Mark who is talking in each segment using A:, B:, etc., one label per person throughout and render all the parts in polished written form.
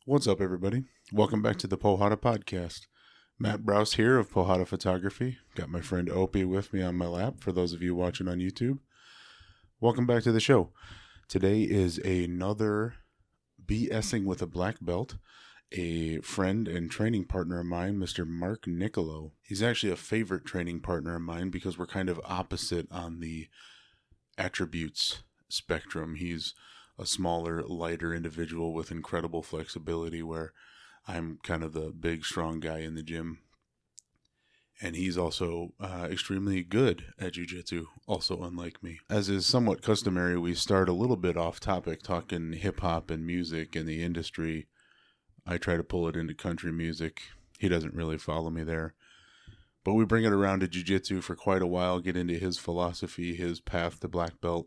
A: What's up, everybody? Welcome back to the Pohada Podcast. Matt Browse here of Pohada Photography. Got my friend Opie with me on my lap, for those of you watching on YouTube. Welcome back to the show. Today is another BSing with a black belt. A friend and training partner of mine, Mr. Marc Nicolo. He's actually a favorite training partner of mine because we're kind of opposite on the attributes spectrum. He's a smaller, lighter individual with incredible flexibility, where I'm kind of the big, strong guy in the gym. And he's also extremely good at jiu-jitsu, also unlike me. As is somewhat customary, we start a little bit off topic, talking hip-hop and music and the industry. I try to pull it into country music. He doesn't really follow me there. But we bring it around to jiu-jitsu for quite a while, get into his philosophy, his path to black belt.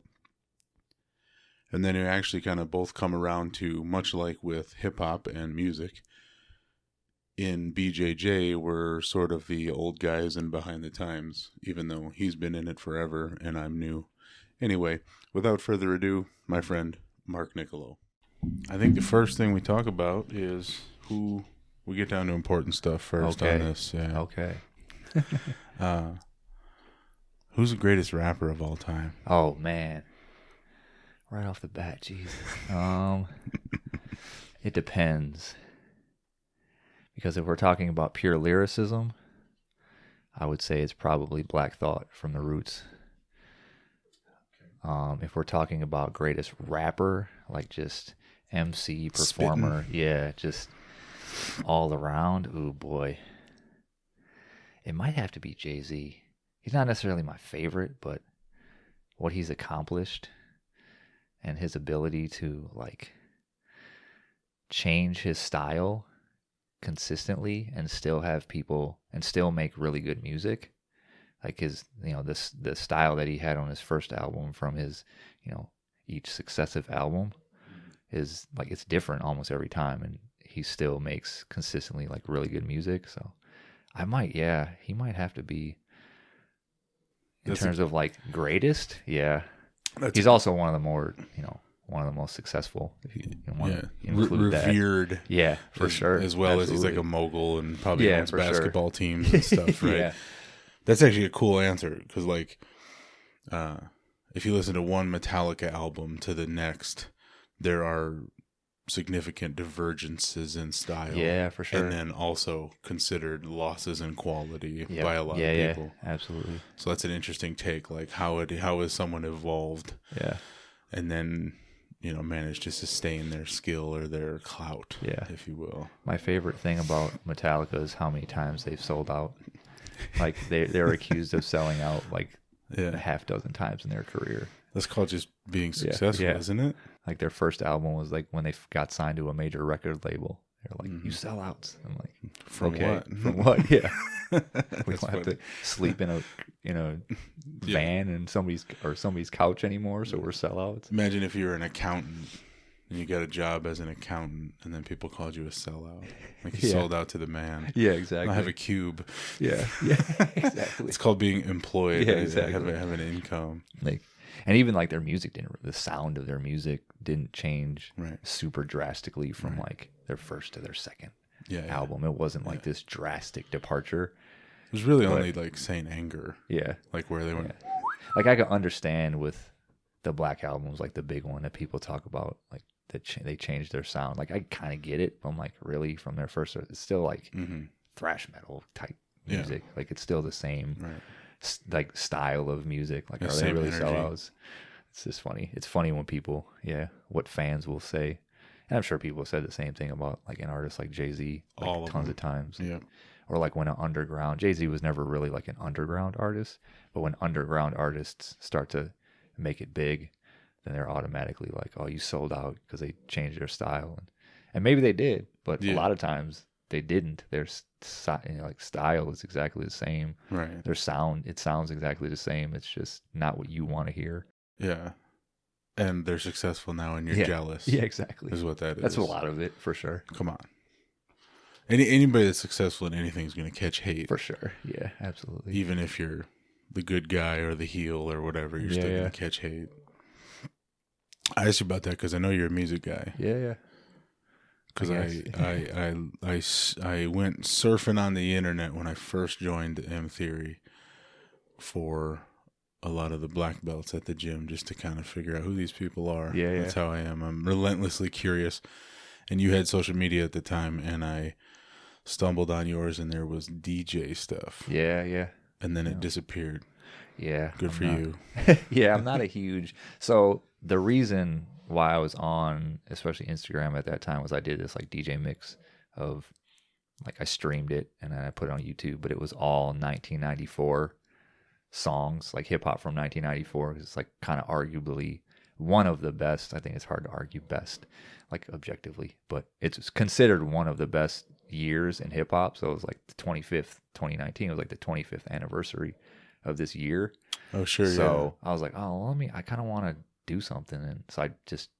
A: And then it actually kind of both come around to, much like with hip-hop and music, in BJJ, we're sort of the old guys and behind the times, even though he's been in it forever and I'm new. Anyway, without further ado, my friend, Marc Nicolo. I think the first thing we talk about is who... We get down to important stuff first on this. Yeah.
B: Okay.
A: Who's the greatest rapper of all time?
B: Oh, man. Right off the bat, Jesus. It depends. Because if we're talking about pure lyricism, I would say it's probably Black Thought from The Roots. If we're talking about greatest rapper, like just MC, performer, yeah, just all around, ooh boy. It might have to be Jay-Z. He's not necessarily my favorite, but what he's accomplished and his ability to like change his style consistently and still have people and still make really good music, like his, the style that he had on his first album from his, each successive album is like, it's different almost every time, and he still makes consistently like really good music. So he might have to be in terms of like greatest. Yeah. He's also one of the more, one of the most successful, if you want to include
A: revered.
B: That. Yeah, for sure.
A: As well. Absolutely. As he's like a mogul and probably owns basketball teams and stuff, right?
B: Yeah.
A: That's actually a cool answer, because like, if you listen to one Metallica album to the next, there are significant divergences in style.
B: Yeah, for sure.
A: And then also considered losses in quality by a lot of people.
B: Yeah, absolutely.
A: So that's an interesting take. Like, how has someone evolved?
B: Yeah.
A: And then, managed to sustain their skill or their clout, if you will.
B: My favorite thing about Metallica is how many times they've sold out. Like, they're accused of selling out like a half dozen times in their career.
A: That's called just being successful, isn't it?
B: Like, their first album was like when they got signed to a major record label. They're like, you sell out. I'm like,
A: from what?
B: From what? Yeah. We don't have to sleep in a van and somebody's couch anymore, so we're sellouts.
A: Imagine if you were an accountant and you got a job as an accountant, and then people called you a sellout. Like, you sold out to the man.
B: Yeah, exactly.
A: I have a cube.
B: Yeah, exactly.
A: It's called being employed.
B: Yeah, exactly.
A: Have an income.
B: Like, and even like their music the sound of their music didn't change super drastically from like their first to their second album. It wasn't like this drastic departure.
A: It was really only like Saint Anger.
B: Yeah.
A: Like where they went.
B: Yeah. Like, I could understand with the Black albums, like the big one that people talk about, like they changed their sound. Like, I kind of get it. I'm like, really, from their first, it's still like thrash metal type music. Like, it's still the same like style of music. Like, are they really sellouts? It's just funny. It's funny when people, what fans will say. And I'm sure people have said the same thing about like an artist like Jay-Z, like tons of times.
A: Yeah.
B: Or like when an underground, Jay-Z was never really like an underground artist, but when underground artists start to make it big, then they're automatically like, oh, you sold out because they changed their style. And maybe they did, but a lot of times they didn't. Their like style is exactly the same.
A: Right.
B: Their sound, it sounds exactly the same. It's just not what you want to hear.
A: Yeah. And they're successful now, and you're jealous.
B: Yeah, exactly.
A: Is what that is.
B: That's a lot of it, for sure.
A: Come on. Anybody that's successful in anything is going to catch hate.
B: For sure. Yeah, absolutely.
A: Even if you're the good guy or the heel or whatever, you're still going to catch hate. I asked you about that because I know you're a music guy.
B: Yeah, yeah.
A: because I went surfing on the internet when I first joined M Theory for a lot of the black belts at the gym, just to kind of figure out who these people are.
B: Yeah,
A: That's how I am. I'm relentlessly curious. And you had social media at the time, and I stumbled on yours, and there was DJ stuff.
B: Yeah.
A: And then it disappeared.
B: Yeah.
A: Good for you.
B: Yeah, I'm not a huge... So the reason why I was on, especially Instagram at that time, was I did this like DJ mix of, like, I streamed it, and then I put it on YouTube, but it was all 1994 songs, like hip hop from 1994. It's like kind of arguably one of the best. I think it's hard to argue best, like objectively, but it's considered one of the best years in hip hop. So it was like the 2019 was like the 25th anniversary of this year.
A: Oh, sure.
B: So I was like, oh, I kind of want to do something. And so I just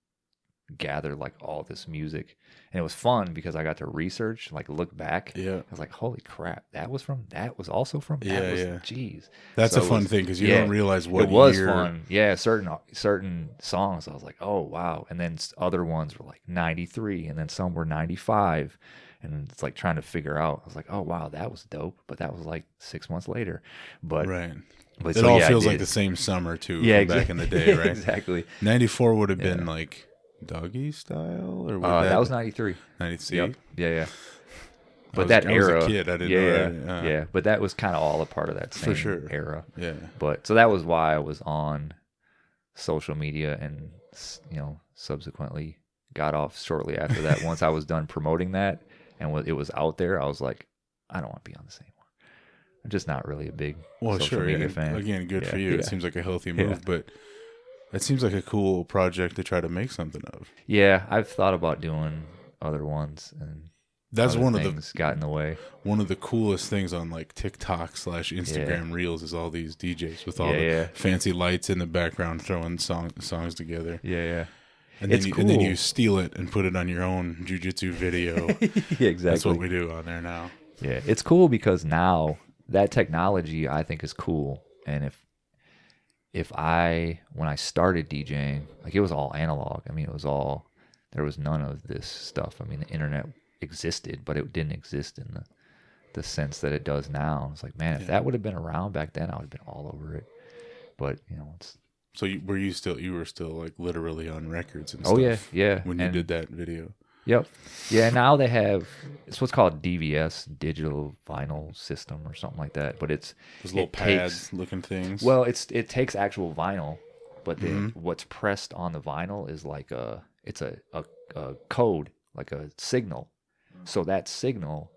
B: gathered like all this music, and it was fun because I got to research, like look back.
A: Yeah.
B: I was like, holy crap, that was also from geez.
A: That's
B: so
A: a fun thing, because you don't realize what
B: it was
A: year.
B: fun. Yeah, certain songs I was like, oh wow, and then other ones were like 93, and then some were 95, and it's like trying to figure out. I was like, oh wow, that was dope, but that was like 6 months later. But
A: right.
B: But
A: it all feels like the same summer too.
B: Yeah,
A: back in the day, right?
B: Exactly.
A: 94 would have been like Doggy Style, or
B: that was 93.
A: 93.
B: Yep. Yeah. But that era,
A: I was a kid. I didn't know that.
B: Yeah. But that was kind of all a part of that same
A: for sure
B: era.
A: Yeah.
B: But so that was why I was on social media, and subsequently got off shortly after that. Once I was done promoting that and it was out there, I was like, I don't want to be on this anymore. I'm just not really a big social media fan.
A: Again, good for you. It seems like a healthy move, but it seems like a cool project to try to make something of.
B: Yeah, I've thought about doing other ones, and
A: that's one of
B: things got in the way.
A: One of the coolest things on like TikTok / Instagram Reels is all these DJs with all the fancy lights in the background throwing songs together.
B: Yeah.
A: And then you steal it and put it on your own jiu-jitsu video.
B: Yeah, exactly.
A: That's what we do on there now.
B: Yeah, it's cool because now that technology I think is cool. And when I started DJing, like it was all analog. I mean, there was none of this stuff. I mean, the internet existed, but it didn't exist in the sense that it does now. It's like, man, if that would have been around back then, I would have been all over it. But it's.
A: So you were still like literally on records and stuff.
B: Oh yeah.
A: When you did that video.
B: Yep. Yeah, now they have, it's what's called DVS, digital vinyl system or something like that. But it's
A: those little pads looking things.
B: Well, it takes actual vinyl, but then what's pressed on the vinyl is like it's a code, like a signal. So that signal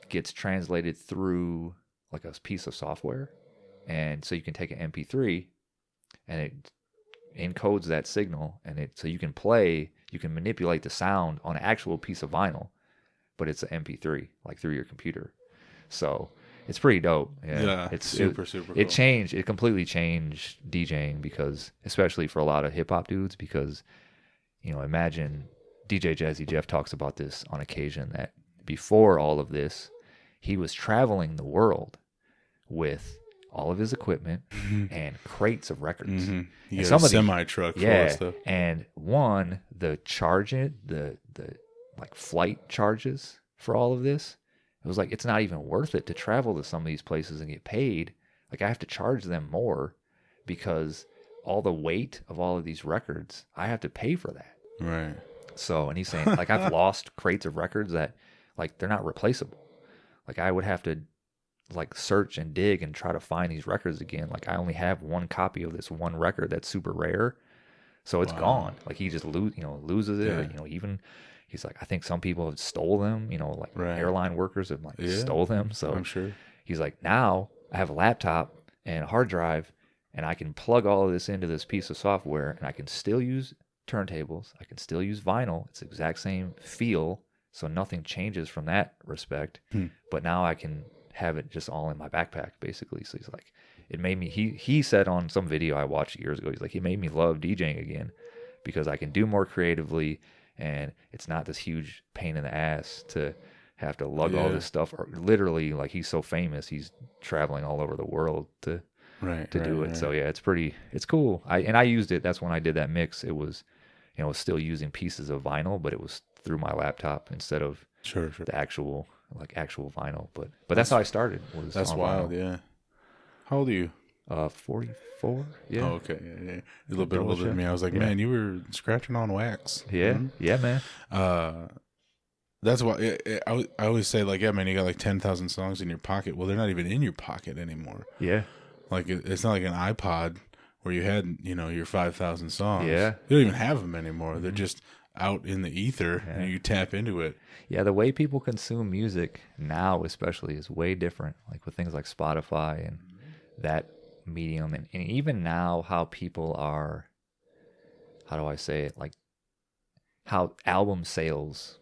B: gets translated through like a piece of software, and so you can take an MP3 and it encodes that signal, and so you can manipulate the sound on an actual piece of vinyl, but it's an MP3 like through your computer. So it's pretty dope.
A: Yeah, it's super cool.
B: It completely changed DJing, because especially for a lot of hip hop dudes, because imagine DJ Jazzy Jeff talks about this on occasion, that before all of this, he was traveling the world with all of his equipment and crates of records.
A: You got a semi-truck full of stuff.
B: And the like flight charges for all of this, it was like, it's not even worth it to travel to some of these places and get paid. Like, I have to charge them more because all the weight of all of these records, I have to pay for that.
A: Right.
B: So, and he's saying, like, I've lost crates of records that, like, they're not replaceable. Like, I would have to like search and dig and try to find these records again. Like, I only have one copy of this one record that's super rare, so it's gone. Like, he just loses it.
A: Yeah.
B: Or, even he's like, I think some people have stole them. Like airline workers have stole them. So
A: I'm sure.
B: He's like, now I have a laptop and a hard drive, and I can plug all of this into this piece of software, and I can still use turntables. I can still use vinyl. It's the exact same feel, so nothing changes from that respect. But now I can have it just all in my backpack, basically. So he's like, it made me, he said on some video I watched years ago, he's like, it made me love DJing again, because I can do more creatively, and it's not this huge pain in the ass to have to lug all this stuff. Or literally, like, he's so famous, he's traveling all over the world to do it. So yeah, it's cool. I used it. That's when I did that mix. It was, still using pieces of vinyl, but it was through my laptop instead of
A: Sure.
B: the actual vinyl. But that's how I started.
A: That's wild.
B: Vinyl.
A: Yeah. How old are you?
B: 44. Yeah.
A: Oh, okay. Yeah. A little bit older than me. I was like,
B: Yeah.
A: man, you were scratching on wax.
B: Yeah.
A: Mhm.
B: Yeah, man.
A: That's why I always say, like, yeah, man, you got like 10,000 songs in your pocket. Well, they're not even in your pocket anymore.
B: Yeah.
A: Like, it's not like an iPod where you had, your 5,000 songs.
B: Yeah.
A: You don't even have them anymore. Mm-hmm. They're just out in the ether,
B: Yeah.
A: and you tap into it.
B: Yeah, the way people consume music now, especially, is way different. Like with things like Spotify and that medium, and even now, how people are. How do I say it? Like how album sales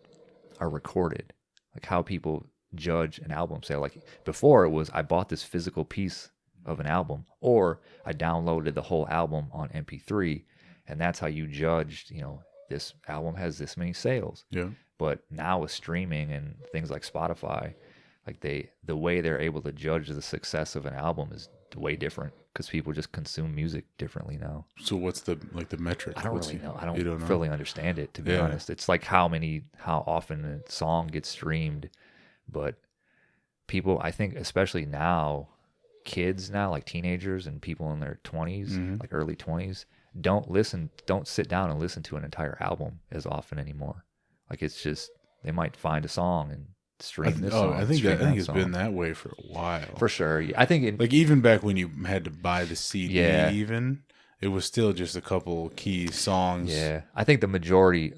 B: are recorded, like how people judge an album sale. Like before, it was I bought this physical piece of an album, or I downloaded the whole album on MP3, and that's how you judged. This album has this many sales.
A: Yeah.
B: But now with streaming and things like Spotify, like the way they're able to judge the success of an album is way different because people just consume music differently now.
A: So what's the metric?
B: I don't really know. I don't
A: know?
B: fully understand it, to be honest. It's like how often a song gets streamed, but people, I think, especially now, kids now, like teenagers and people in their 20s, like early 20s, don't sit down and listen to an entire album as often anymore. Like it's just, they might find a song and stream this song.
A: I think it's been that way for a while.
B: For sure. I think
A: like even back when you had to buy the CD,
B: Yeah.
A: It was still just a couple key songs.
B: Yeah. I think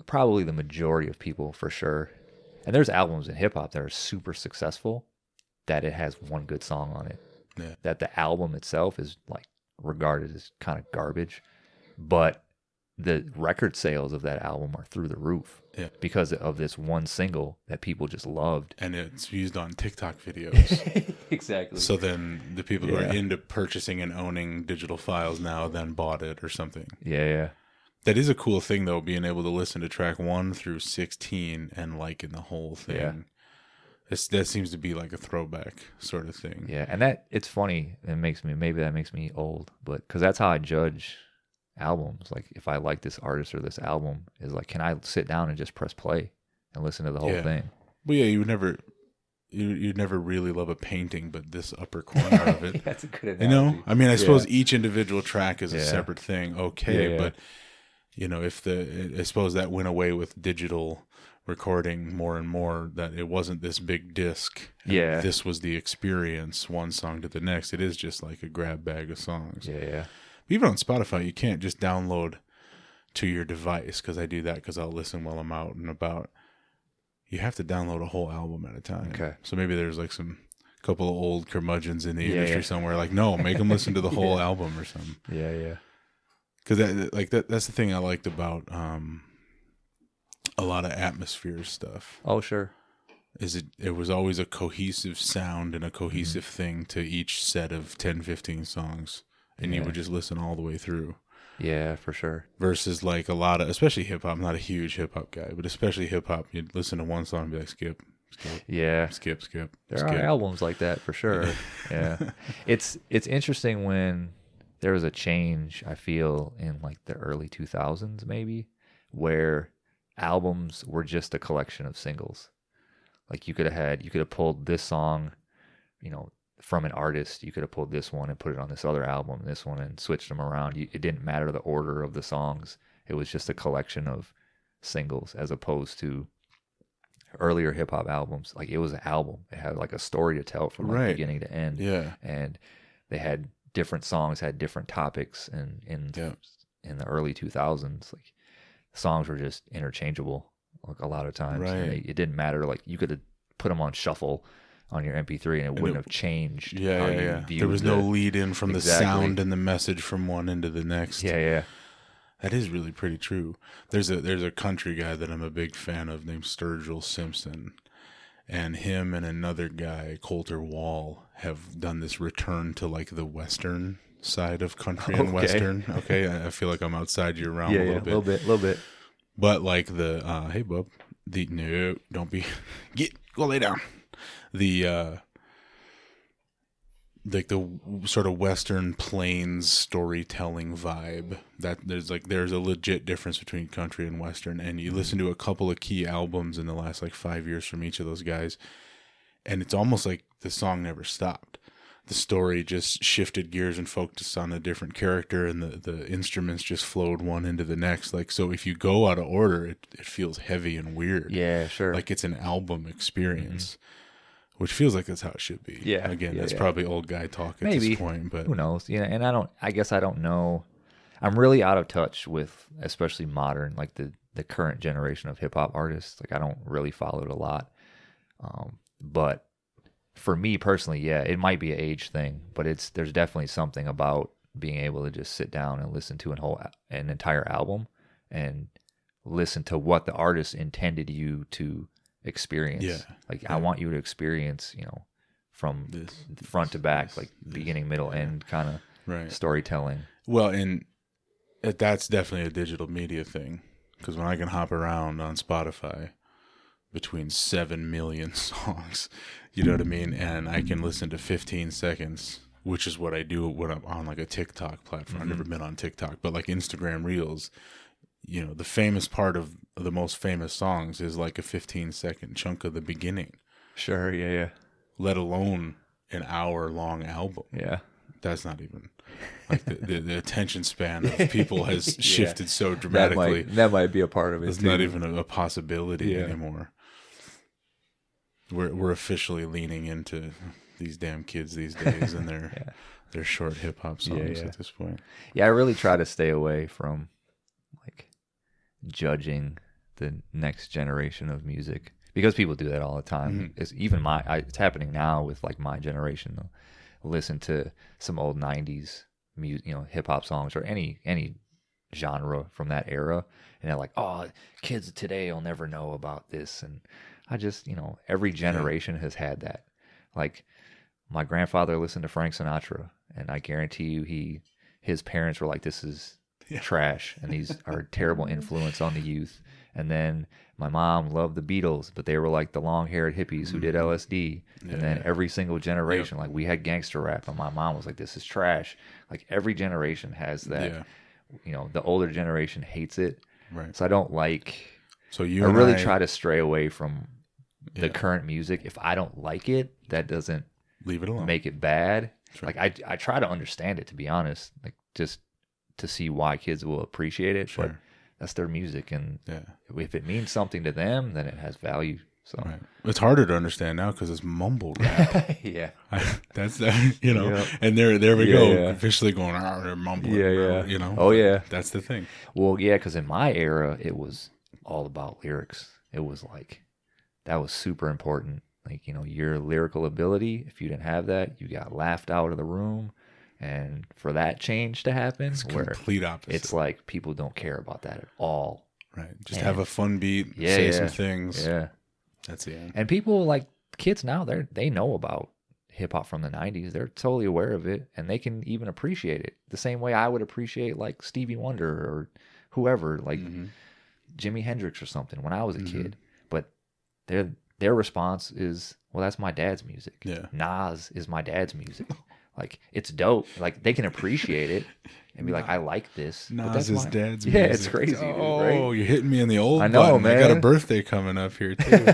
B: probably the majority of people, for sure. And there's albums in hip hop that are super successful that it has one good song on it.
A: Yeah.
B: That the album itself is like regarded as kind of garbage, but the record sales of that album are through the roof.
A: Yeah.
B: Because of this one single that people just loved.
A: And it's used on TikTok videos.
B: Exactly.
A: So then the people who are into purchasing and owning digital files now then bought it or something.
B: Yeah.
A: That is a cool thing, though, being able to listen to track 1 through 16 and liking the whole thing.
B: Yeah.
A: That seems to be like a throwback sort of thing.
B: Yeah, and it's funny. Maybe that makes me old, but because that's how I judge albums. Like if I like this artist or this album, is like, can I sit down and just press play and listen to the whole thing?
A: Well, yeah, you'd never really love a painting, but this upper corner of it.
B: That's a good analogy.
A: I mean, I suppose each individual track is a separate thing. Okay, but I suppose that went away with digital recording more and more, that it wasn't this big disc.
B: Yeah.
A: This was the experience, one song to the next. It is just like a grab bag of songs.
B: Yeah.
A: Even on Spotify, you can't just download to your device, because I do that because I'll listen while I'm out and about. You have to download a whole album at a time.
B: Okay.
A: So maybe there's like some couple of old curmudgeons in the industry somewhere, like, no, make them listen to the whole album or something.
B: Yeah.
A: Because that's the thing I liked about a lot of Atmosphere stuff.
B: Oh, sure.
A: Is it was always a cohesive sound and a cohesive thing to each set of 10, 15 songs. And you would just listen all the way through.
B: Yeah, for sure.
A: Versus like a lot of, especially hip hop. I'm not a huge hip hop guy, but especially hip hop, you'd listen to one song and be like, skip.
B: Yeah.
A: Skip.
B: There are albums like that for sure. Yeah. It's interesting when there was a change, I feel, in like the early 2000s maybe, where albums were just a collection of singles. Like you could have pulled this song, from an artist. You could have pulled this one and put it on this other album, this one, and switched them around. It didn't matter the order of the songs. It was just a collection of singles, as opposed to earlier hip hop albums. Like it was an album. It had like a story to tell from like beginning to end.
A: Yeah.
B: And they had different songs, had different topics, and in the early 2000s, like songs were just interchangeable like a lot of times.
A: Right.
B: And it didn't matter. Like you could have put them on shuffle on your MP3 and it wouldn't have changed.
A: Yeah. There was no lead in from the sound and the message from one into the next.
B: Yeah.
A: That is really pretty true. There's a country guy that I'm a big fan of named Sturgill Simpson, and him and another guy, Coulter Wall, have done this return to like the Western side of country and Western. Okay, I feel like I'm outside your realm a little bit. But like hey bub, no, don't be, go lay down. like the sort of Western plains storytelling vibe. That there's a legit difference between country and Western. And you listen to a couple of key albums in the last like 5 years from each of those guys, and it's almost like the song never stopped. The story just shifted gears and focused on a different character, and the instruments just flowed one into the next. Like, so if you go out of order, it feels heavy and weird.
B: Yeah, sure.
A: Like it's an album experience, which feels like that's how it should be.
B: Yeah.
A: Again, that's probably old guy talk at
B: Maybe.
A: this point, but
B: who knows? Yeah, and I guess I don't know. I'm really out of touch with, especially modern, like the current generation of hip hop artists. Like I don't really follow it a lot. But for me personally, yeah, it might be an age thing, but there's definitely something about being able to just sit down and listen to an entire album and listen to what the artist intended you to experience.
A: Yeah.
B: Like I want you to experience, from front to back, like beginning, middle, end kind of storytelling.
A: Well, and that's definitely a digital media thing, because when I can hop around on Spotify between 7 million songs, you know what I mean? And I can listen to 15 seconds, which is what I do when I'm on like a TikTok platform. I've never been on TikTok, but like Instagram Reels, the famous part of the most famous songs is like a 15-second chunk of the beginning.
B: Sure, yeah.
A: Let alone an hour-long album.
B: Yeah.
A: That's not even like the attention span of people has shifted so dramatically.
B: That might be a part of it.
A: It's not even a possibility anymore. We're officially leaning into these damn kids these days and their short hip hop songs at this point. Yeah,
B: I really try to stay away from like judging the next generation of music, because people do that all the time. It's even it's happening now with like my generation. They'll listen to some old 90s music, hip hop songs or any genre from that era, and they're like, "Oh, kids today will never know about this." And I just, every generation has had that. Like my grandfather listened to Frank Sinatra, and I guarantee you his parents were like, "This is trash," and these are a terrible influence on the youth. And then my mom loved the Beatles, but they were like the long-haired hippies who did LSD. And then every single generation, like we had gangster rap, and my mom was like, "This is trash." Like every generation has that. The older generation hates it.
A: Right.
B: So I don't like. So I really try to stray away from the current music. If I don't like it, that doesn't
A: leave it alone.
B: Make it bad. Sure. Like I try to understand it, to be honest, like just to see why kids will appreciate it. Sure. But that's their music, and if it means something to them, then it has value. So
A: it's harder to understand now because it's mumble rap. That's and there we go, officially going out there mumbling.
B: Oh yeah,
A: that's the thing.
B: Well, yeah, because in my era, it was all about lyrics. It was like that was super important. Like your lyrical ability. If you didn't have that, you got laughed out of the room. And for that change to happen,
A: it's complete opposite.
B: It's like people don't care about that at all.
A: Right. Just have a fun beat, say some things.
B: Yeah.
A: That's it.
B: And people like kids now, they know about hip hop from the 90s. They're totally aware of it, and they can even appreciate it the same way I would appreciate like Stevie Wonder or whoever, like Jimi Hendrix or something when I was a kid. But their response is, "Well, that's my dad's music."
A: Yeah.
B: Nas is my dad's music. Like it's dope. Like they can appreciate it and be like, "I like this."
A: Nas is dad's music.
B: Yeah, it's crazy.
A: Oh,
B: dude, right?
A: You're hitting me in the old.
B: I know,
A: button.
B: man.
A: I got a birthday coming up here too.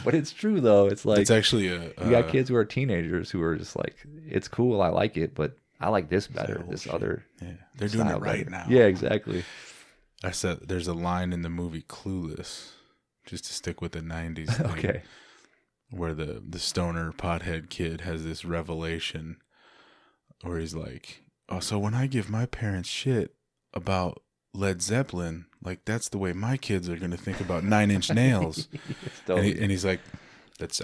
B: But it's true though. It's like
A: it's actually
B: you got kids who are teenagers who are just like, "It's cool, I like it, but I like this better. This other."
A: Yeah, they're doing it right now.
B: Yeah, exactly.
A: I said there's a line in the movie Clueless, just to stick with the 90s. Thing,
B: okay.
A: Where the stoner pothead kid has this revelation. Where he's like, "Oh, so when I give my parents shit about Led Zeppelin, like that's the way my kids are going to think about Nine Inch Nails." and he's like, "That's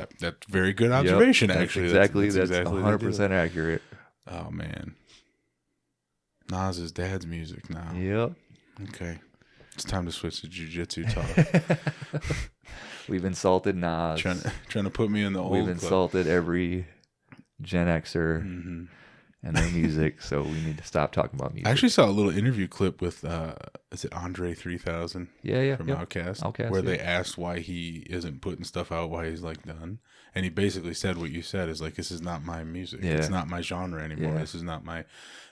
A: very good observation,
B: that's
A: actually.
B: Exactly,
A: that's
B: exactly 100% accurate."
A: Oh man, Nas is dad's music now.
B: Yep.
A: Okay, it's time to switch to jiu-jitsu talk.
B: We've insulted Nas.
A: Trying to put me in the old.
B: We've insulted every Gen Xer. and their music, so we need to stop talking about music.
A: I actually saw a little interview clip with, is it Andre 3000?
B: Yeah,
A: from Outkast, where they asked why he isn't putting stuff out, why he's like done, and he basically said what you said, is like, this is not my music.
B: Yeah.
A: It's not my genre anymore.
B: Yeah.
A: This is not my.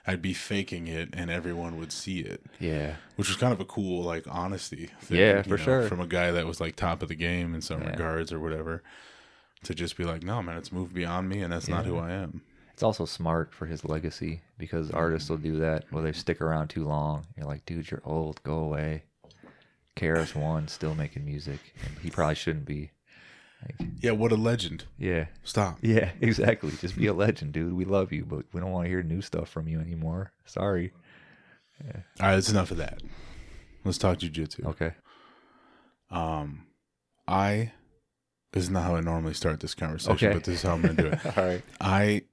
A: I'd be faking it, and everyone would see it.
B: Yeah,
A: which was kind of a cool, like, honesty thing.
B: Yeah, for sure.
A: From a guy that was like top of the game in some regards or whatever, to just be like, no, man, it's moved beyond me, and that's not who I am.
B: It's also smart for his legacy, because artists will do that. Well, they stick around too long. You're like, dude, you're old. Go away. KRS-One still making music, and he probably shouldn't be. Like,
A: yeah, what a legend.
B: Yeah.
A: Stop.
B: Yeah, exactly. Just be a legend, dude. We love you, but we don't want to hear new stuff from you anymore. Sorry.
A: Yeah. All right, that's enough of that. Let's talk jiu-jitsu.
B: Okay.
A: This is not how I normally start this conversation, but this is how I'm going to do it.
B: All right.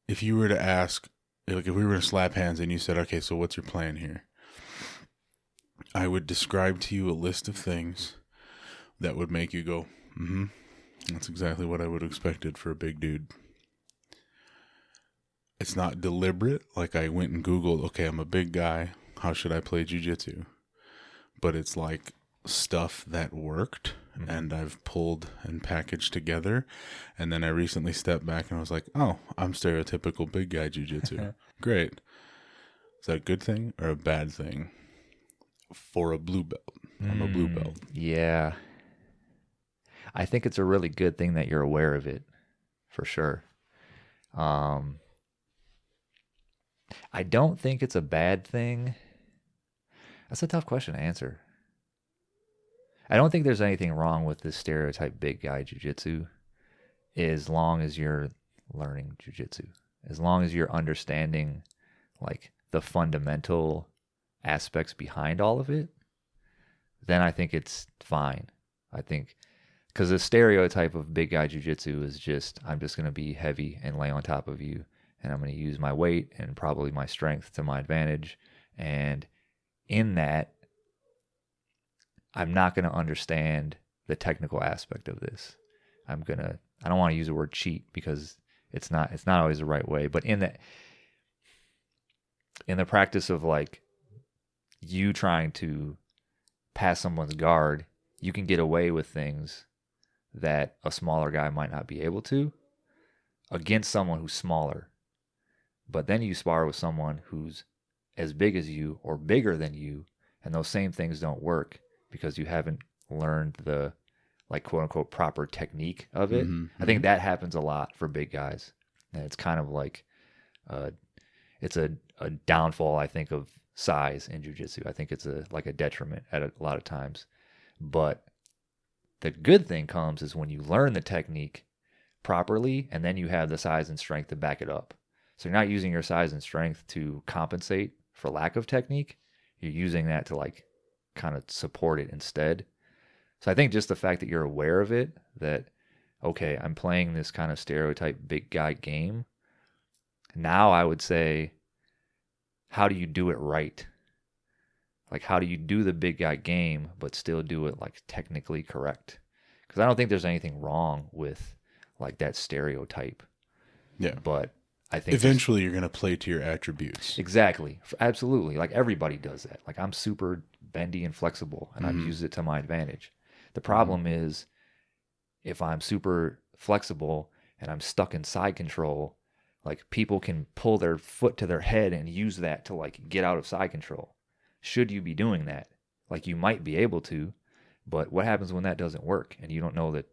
A: If you were to ask, like, if we were going to slap hands and you said, okay, so what's your plan here? I would describe to you a list of things that would make you go, that's exactly what I would have expected for a big dude. It's not deliberate, like I went and Googled, okay, I'm a big guy, how should I play jiu-jitsu? But it's like stuff that worked, and I've pulled and packaged together. And then I recently stepped back and I was like, oh, I'm stereotypical big guy jiu-jitsu. Great. Is that a good thing or a bad thing for a blue belt? I'm a blue belt.
B: Yeah. I think it's a really good thing that you're aware of it, for sure. I don't think it's a bad thing. That's a tough question to answer. I don't think there's anything wrong with this stereotype big guy jiu-jitsu, as long as you're learning jiu-jitsu, as long as you're understanding like the fundamental aspects behind all of it, then I think it's fine. I think because the stereotype of big guy jiu-jitsu is just, I'm just going to be heavy and lay on top of you, and I'm going to use my weight and probably my strength to my advantage. And in that, I'm not going to understand the technical aspect of this. I don't want to use the word cheat, because it's not always the right way, but in the practice of like you trying to pass someone's guard, you can get away with things that a smaller guy might not be able to against someone who's smaller. But then you spar with someone who's as big as you or bigger than you, and those same things don't work because you haven't learned the, like, quote unquote proper technique of it. I think that happens a lot for big guys. And it's kind of like it's a downfall, I think, of size in jiu-jitsu. I think it's like a detriment at a lot of times. But the good thing comes is when you learn the technique properly, and then you have the size and strength to back it up. So you're not using your size and strength to compensate for lack of technique. You're using that to like kind of support it instead. So I think just the fact that you're aware of it, that, okay, I'm playing this kind of stereotype big guy game. Now I would say, how do you do it right? Like, how do you do the big guy game, but still do it like technically correct? Because I don't think there's anything wrong with like that stereotype. Yeah. But I think
A: eventually you're going to play to your attributes.
B: Exactly. Absolutely. Like everybody does that. Like I'm super bendy and flexible, and I've used it to my advantage. The problem is if I'm super flexible and I'm stuck in side control, like people can pull their foot to their head and use that to like get out of side control. Should you be doing that? Like you might be able to, but what happens when that doesn't work and you don't know the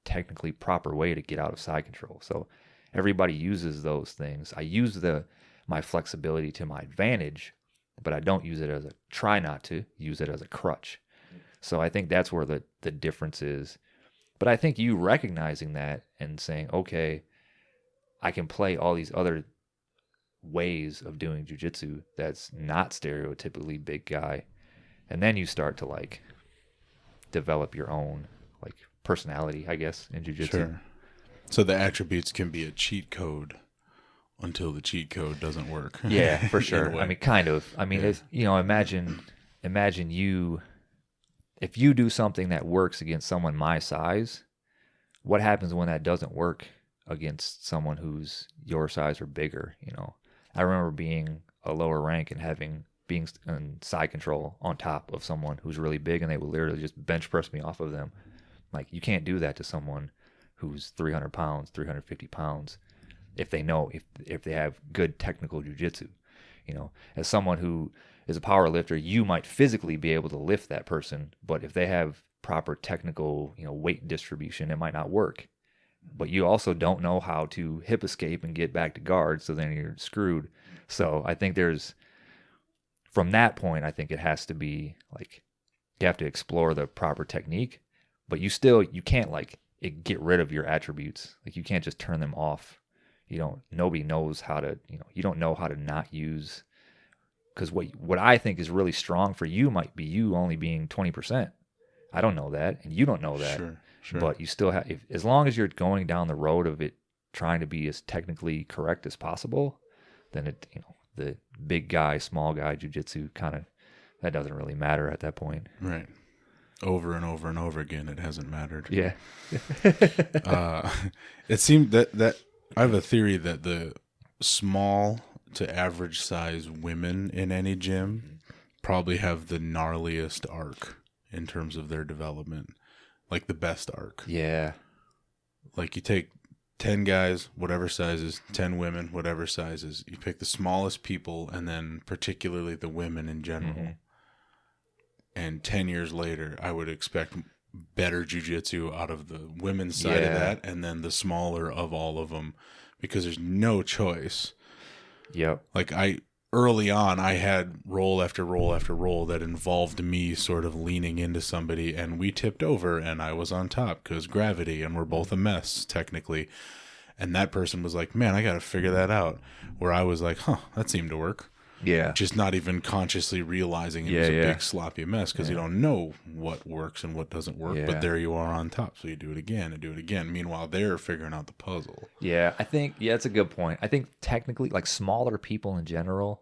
B: technically proper way to get out of side control? So everybody uses those things. I use my flexibility to my advantage, but I don't use it as try not to use it as a crutch. So I think that's where the difference is. But I think you recognizing that and saying, okay, I can play all these other ways of doing jiu-jitsu that's not stereotypically big guy. And then you start to like develop your own like personality, I guess, in jiu-jitsu. Sure.
A: So the attributes can be a cheat code until the cheat code doesn't work.
B: Yeah, for sure. I mean, kind of. I mean, imagine you, if you do something that works against someone my size, what happens when that doesn't work against someone who's your size or bigger? I remember being a lower rank and being in side control on top of someone who's really big, and they would literally just bench press me off of them. Like, you can't do that to someone who's 300 pounds, 350 pounds, if they know, if they have good technical jiu-jitsu. You know, as someone who is a power lifter, you might physically be able to lift that person, but if they have proper technical, weight distribution, it might not work. But you also don't know how to hip escape and get back to guard, so then you're screwed. So I think from that point, I think it has to be like, you have to explore the proper technique, but you can't like get rid of your attributes. Like, you can't just turn them off. Nobody knows how to, you don't know how to not use, because what I think is really strong for you might be you only being 20%. I don't know that, and you don't know that.
A: Sure.
B: But you still have, as long as you're going down the road of it trying to be as technically correct as possible, then the big guy, small guy jiu-jitsu that doesn't really matter at that point.
A: Right. Over and over and over again, it hasn't mattered.
B: Yeah.
A: It seemed that I have a theory that the small to average size women in any gym probably have the gnarliest arc in terms of their development, like the best arc.
B: Yeah.
A: Like, you take 10 guys, whatever sizes, 10 women, whatever sizes. You pick the smallest people, and then particularly the women in general. Mm-hmm. And 10 years later, I would expect better jiu-jitsu out of the women's side of that, and then the smaller of all of them, because there's no choice.
B: Yep.
A: Like, early on, I had roll after roll after roll that involved me sort of leaning into somebody, and we tipped over, and I was on top because gravity, and we're both a mess, technically. And that person was like, man, I got to figure that out. Where I was like, that seemed to work.
B: Yeah.
A: Just not even consciously realizing it was a big sloppy mess, because you don't know what works and what doesn't work. But there you are on top, so you do it again and do it again. Meanwhile, they're figuring out the puzzle.
B: Yeah, I think it's a good point. I think technically, like, smaller people in general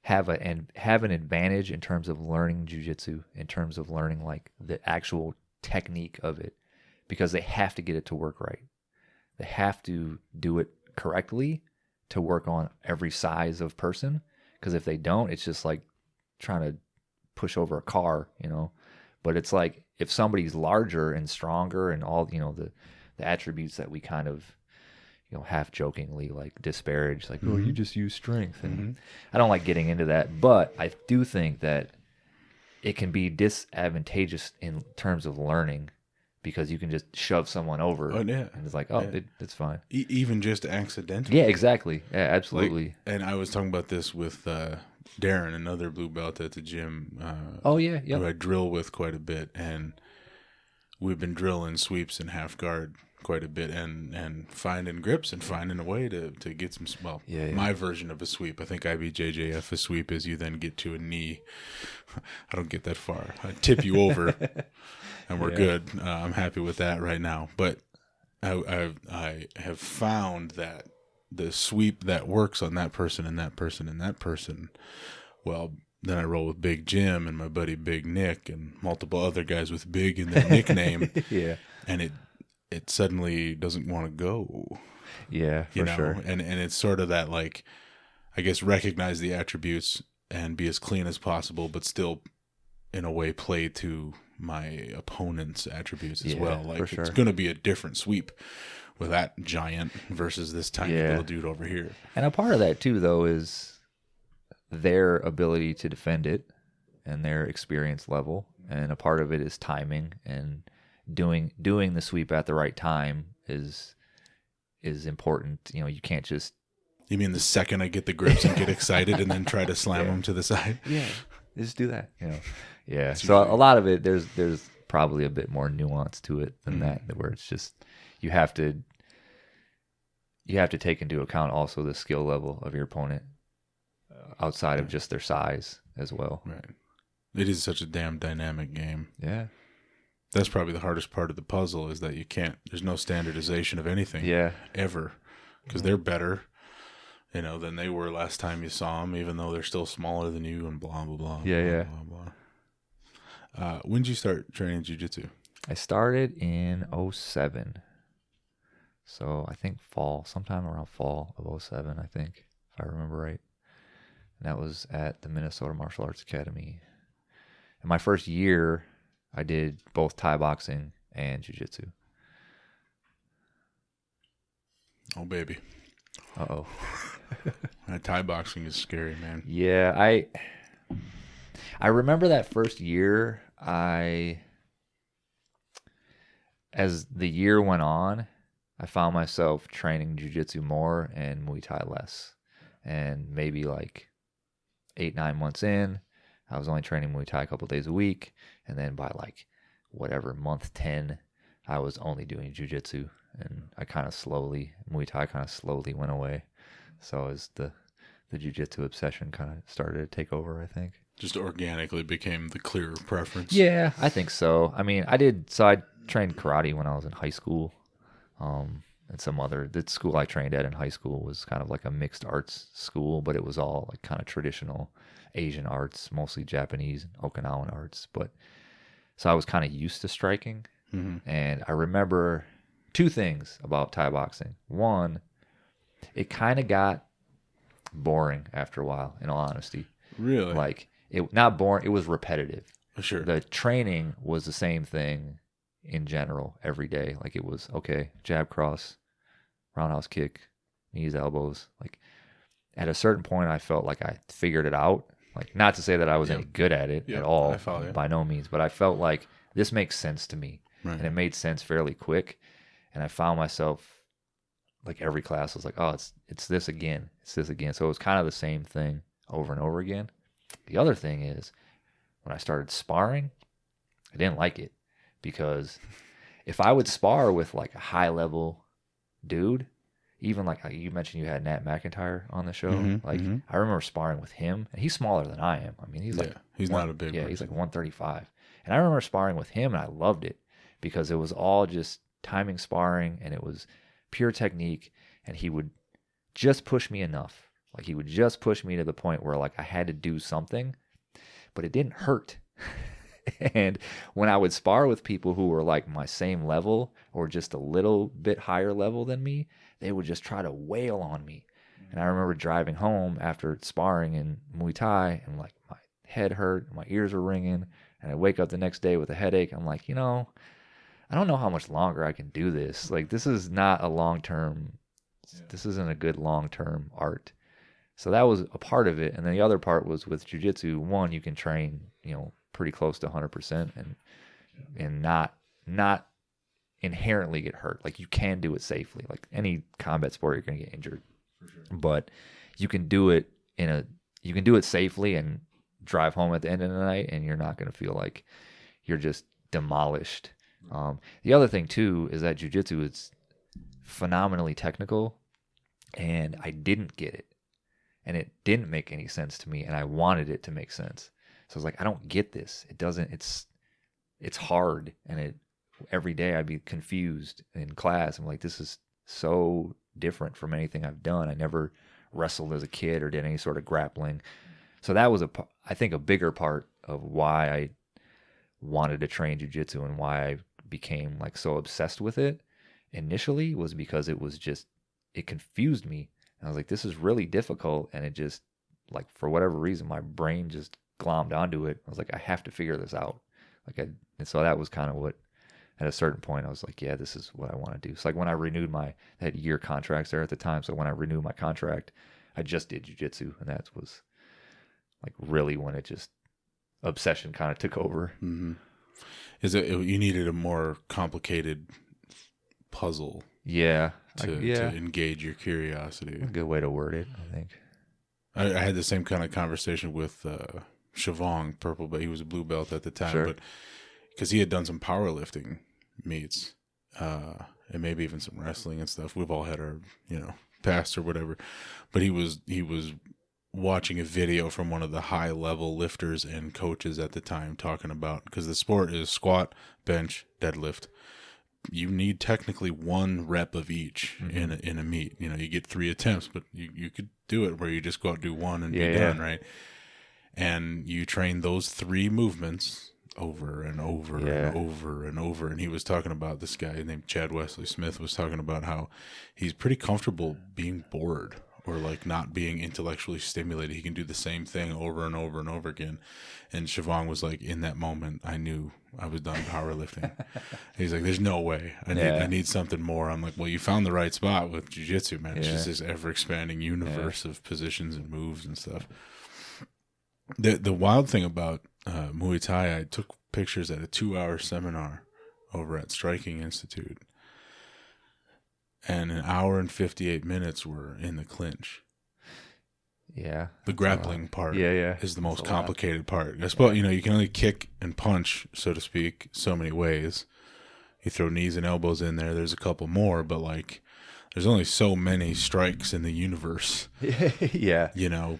B: have an advantage in terms of learning jiu-jitsu, in terms of learning like the actual technique of it, because they have to get it to work right. They have to do it correctly to work on every size of person. Because if they don't, it's just like trying to push over a car, But it's like, if somebody's larger and stronger and all, the attributes that we kind of, half jokingly like disparage, like, oh, you just use strength. And I don't like getting into that. But I do think that it can be disadvantageous in terms of learning, because you can just shove someone over. And it's like, it's fine.
A: Even just accidentally.
B: Yeah, exactly. Yeah, absolutely.
A: Like, and I was talking about this with Darren, another blue belt at the gym. Who I drill with quite a bit. And we've been drilling sweeps and half guard quite a bit, and finding grips and finding a way to get some, my version of a sweep. I think IBJJF, a sweep is you then get to a knee. I don't get that far. I tip you over. And we're good. I'm happy with that right now. But I have found that the sweep that works on that person and that person and that person, well, then I roll with Big Jim and my buddy Big Nick and multiple other guys with Big in their nickname. And it suddenly doesn't want to go.
B: Yeah, for sure.
A: And it's sort of that, like, I guess, recognize the attributes and be as clean as possible, but still in a way play to my opponent's attributes as well. Like, it's going to be a different sweep with that giant versus this tiny little dude over here.
B: And a part of that too, though, is their ability to defend it and their experience level. And a part of it is timing, and doing the sweep at the right time is important. You can't just...
A: You mean the second I get the grips and get excited and then try to slam them to the side?
B: Yeah, just do that. Yeah. So a lot of it, there's probably a bit more nuance to it than that, where it's just you have to take into account also the skill level of your opponent outside of just their size as well.
A: Right. It is such a damn dynamic game.
B: Yeah.
A: That's probably the hardest part of the puzzle, is that there's no standardization of anything. Ever. Because they're better, than they were last time you saw them, even though they're still smaller than you, and blah, blah, blah.
B: Yeah.
A: Blah, blah. When did you start training jiu-jitsu?
B: I started in 2007. So I think sometime around fall of 2007, I think. if I remember right. And that was at the Minnesota Martial Arts Academy. In my first year, I did both Thai boxing and jiu-jitsu.
A: Oh, baby.
B: Uh-oh.
A: Thai boxing is scary, man.
B: Yeah, I remember that first year, as the year went on, I found myself training jiu-jitsu more and Muay Thai less. And maybe like 8-9 months in, I was only training Muay Thai a couple days a week. And then by like month 10, I was only doing jiu-jitsu. And Muay Thai kind of slowly went away. So as the jiu-jitsu obsession kind of started to take over, I think.
A: Just organically became the clear preference.
B: Yeah, I think so. I mean, I trained karate when I was in high school. And the school I trained at in high school was kind of like a mixed arts school, but it was all like kind of traditional Asian arts, mostly Japanese and Okinawan arts. So I was kind of used to striking. Mm-hmm. And I remember two things about Thai boxing. One, it kind of got boring after a while, in all honesty.
A: Really?
B: Like, not boring, it was repetitive.
A: Sure.
B: The training was the same thing in general every day. Like, it was, okay, jab, cross, roundhouse kick, knees, elbows. Like, at a certain point, I felt like I figured it out. Like, not to say that I was any good at it at all, by no means, but I felt like this makes sense to me. Right. And it made sense fairly quick. And I found myself, like, every class was like, oh, it's this again. It's this again. So it was kind of the same thing over and over again. The other thing is, when I started sparring, I didn't like it. Because if I would spar with, like, a high-level dude, even like you mentioned you had Nat McIntyre on the show. I remember sparring with him, and he's smaller than I am. I mean, he's not a big person. He's like 135. And I remember sparring with him, and I loved it because it was all just timing sparring, and it was pure technique, and he would just push me enough. Like, he would just push me to the point where, like, I had to do something, but it didn't hurt. And when I would spar with people who were like my same level or just a little bit higher level than me, they would just try to wail on me. And I remember driving home after sparring in Muay Thai, and like my head hurt, my ears were ringing, and I wake up the next day with a headache. I'm like, I don't know how much longer I can do this. Like, this is not a long-term, this isn't a good long-term art. So that was a part of it. And then the other part was with jiu-jitsu. One, you can train, pretty close to 100% and not inherently get hurt. Like, you can do it safely. Like any combat sport, you're going to get injured. For sure. But you can do it safely and drive home at the end of the night, and you're not going to feel like you're just demolished. The other thing too is that jiu-jitsu is phenomenally technical, and I didn't get it. And it didn't make any sense to me, and I wanted it to make sense. So I was like, I don't get this. It's hard. And every day I'd be confused in class. I'm like, this is so different from anything I've done. I never wrestled as a kid or did any sort of grappling. So that was I think a bigger part of why I wanted to train jiu-jitsu and why I became like so obsessed with it initially, was because it confused me. And I was like, this is really difficult. And it just, like, for whatever reason, my brain just glommed onto it. I was like, I have to figure this out. And so that was kind of what, at a certain point, I was like, yeah, this is what I want to do. So like when I renewed I had year contracts there at the time. So when I renewed my contract, I just did jiu-jitsu. And that was like really when it just, obsession kind of took over.
A: Mm-hmm. You needed a more complicated puzzle.
B: Yeah.
A: To engage your curiosity.
B: A good way to word it, I think.
A: I had the same kind of conversation with Shavong, purple belt. He was a blue belt at the time,
B: sure.
A: But because he had done some powerlifting meets, and maybe even some wrestling and stuff. We've all had our, past or whatever. But he was watching a video from one of the high level lifters and coaches at the time talking about, because the sport is squat, bench, deadlift. You need technically one rep of each in a meet. You get 3 attempts, but you could do it where you just go out and do one and be done, right? And you train those 3 movements over and over and over and over. And he was talking about, this guy named Chad Wesley Smith was talking about how he's pretty comfortable being bored or like not being intellectually stimulated. He can do the same thing over and over and over again. And Siobhan was like, in that moment, I knew I was done powerlifting. He's like, there's no way. I need something more. I'm like, well, you found the right spot with jiu-jitsu, man. It's just this ever-expanding universe of positions and moves and stuff. The wild thing about Muay Thai, I took pictures at a 2-hour seminar over at Striking Institute. And 1 hour and 58 minutes were in the clinch.
B: Yeah.
A: The grappling part is the most complicated part. I
B: Yeah.
A: suppose, you can only kick and punch, so to speak, so many ways. You throw knees and elbows in there. There's a couple more, but like, there's only so many strikes in the universe.
B: Yeah.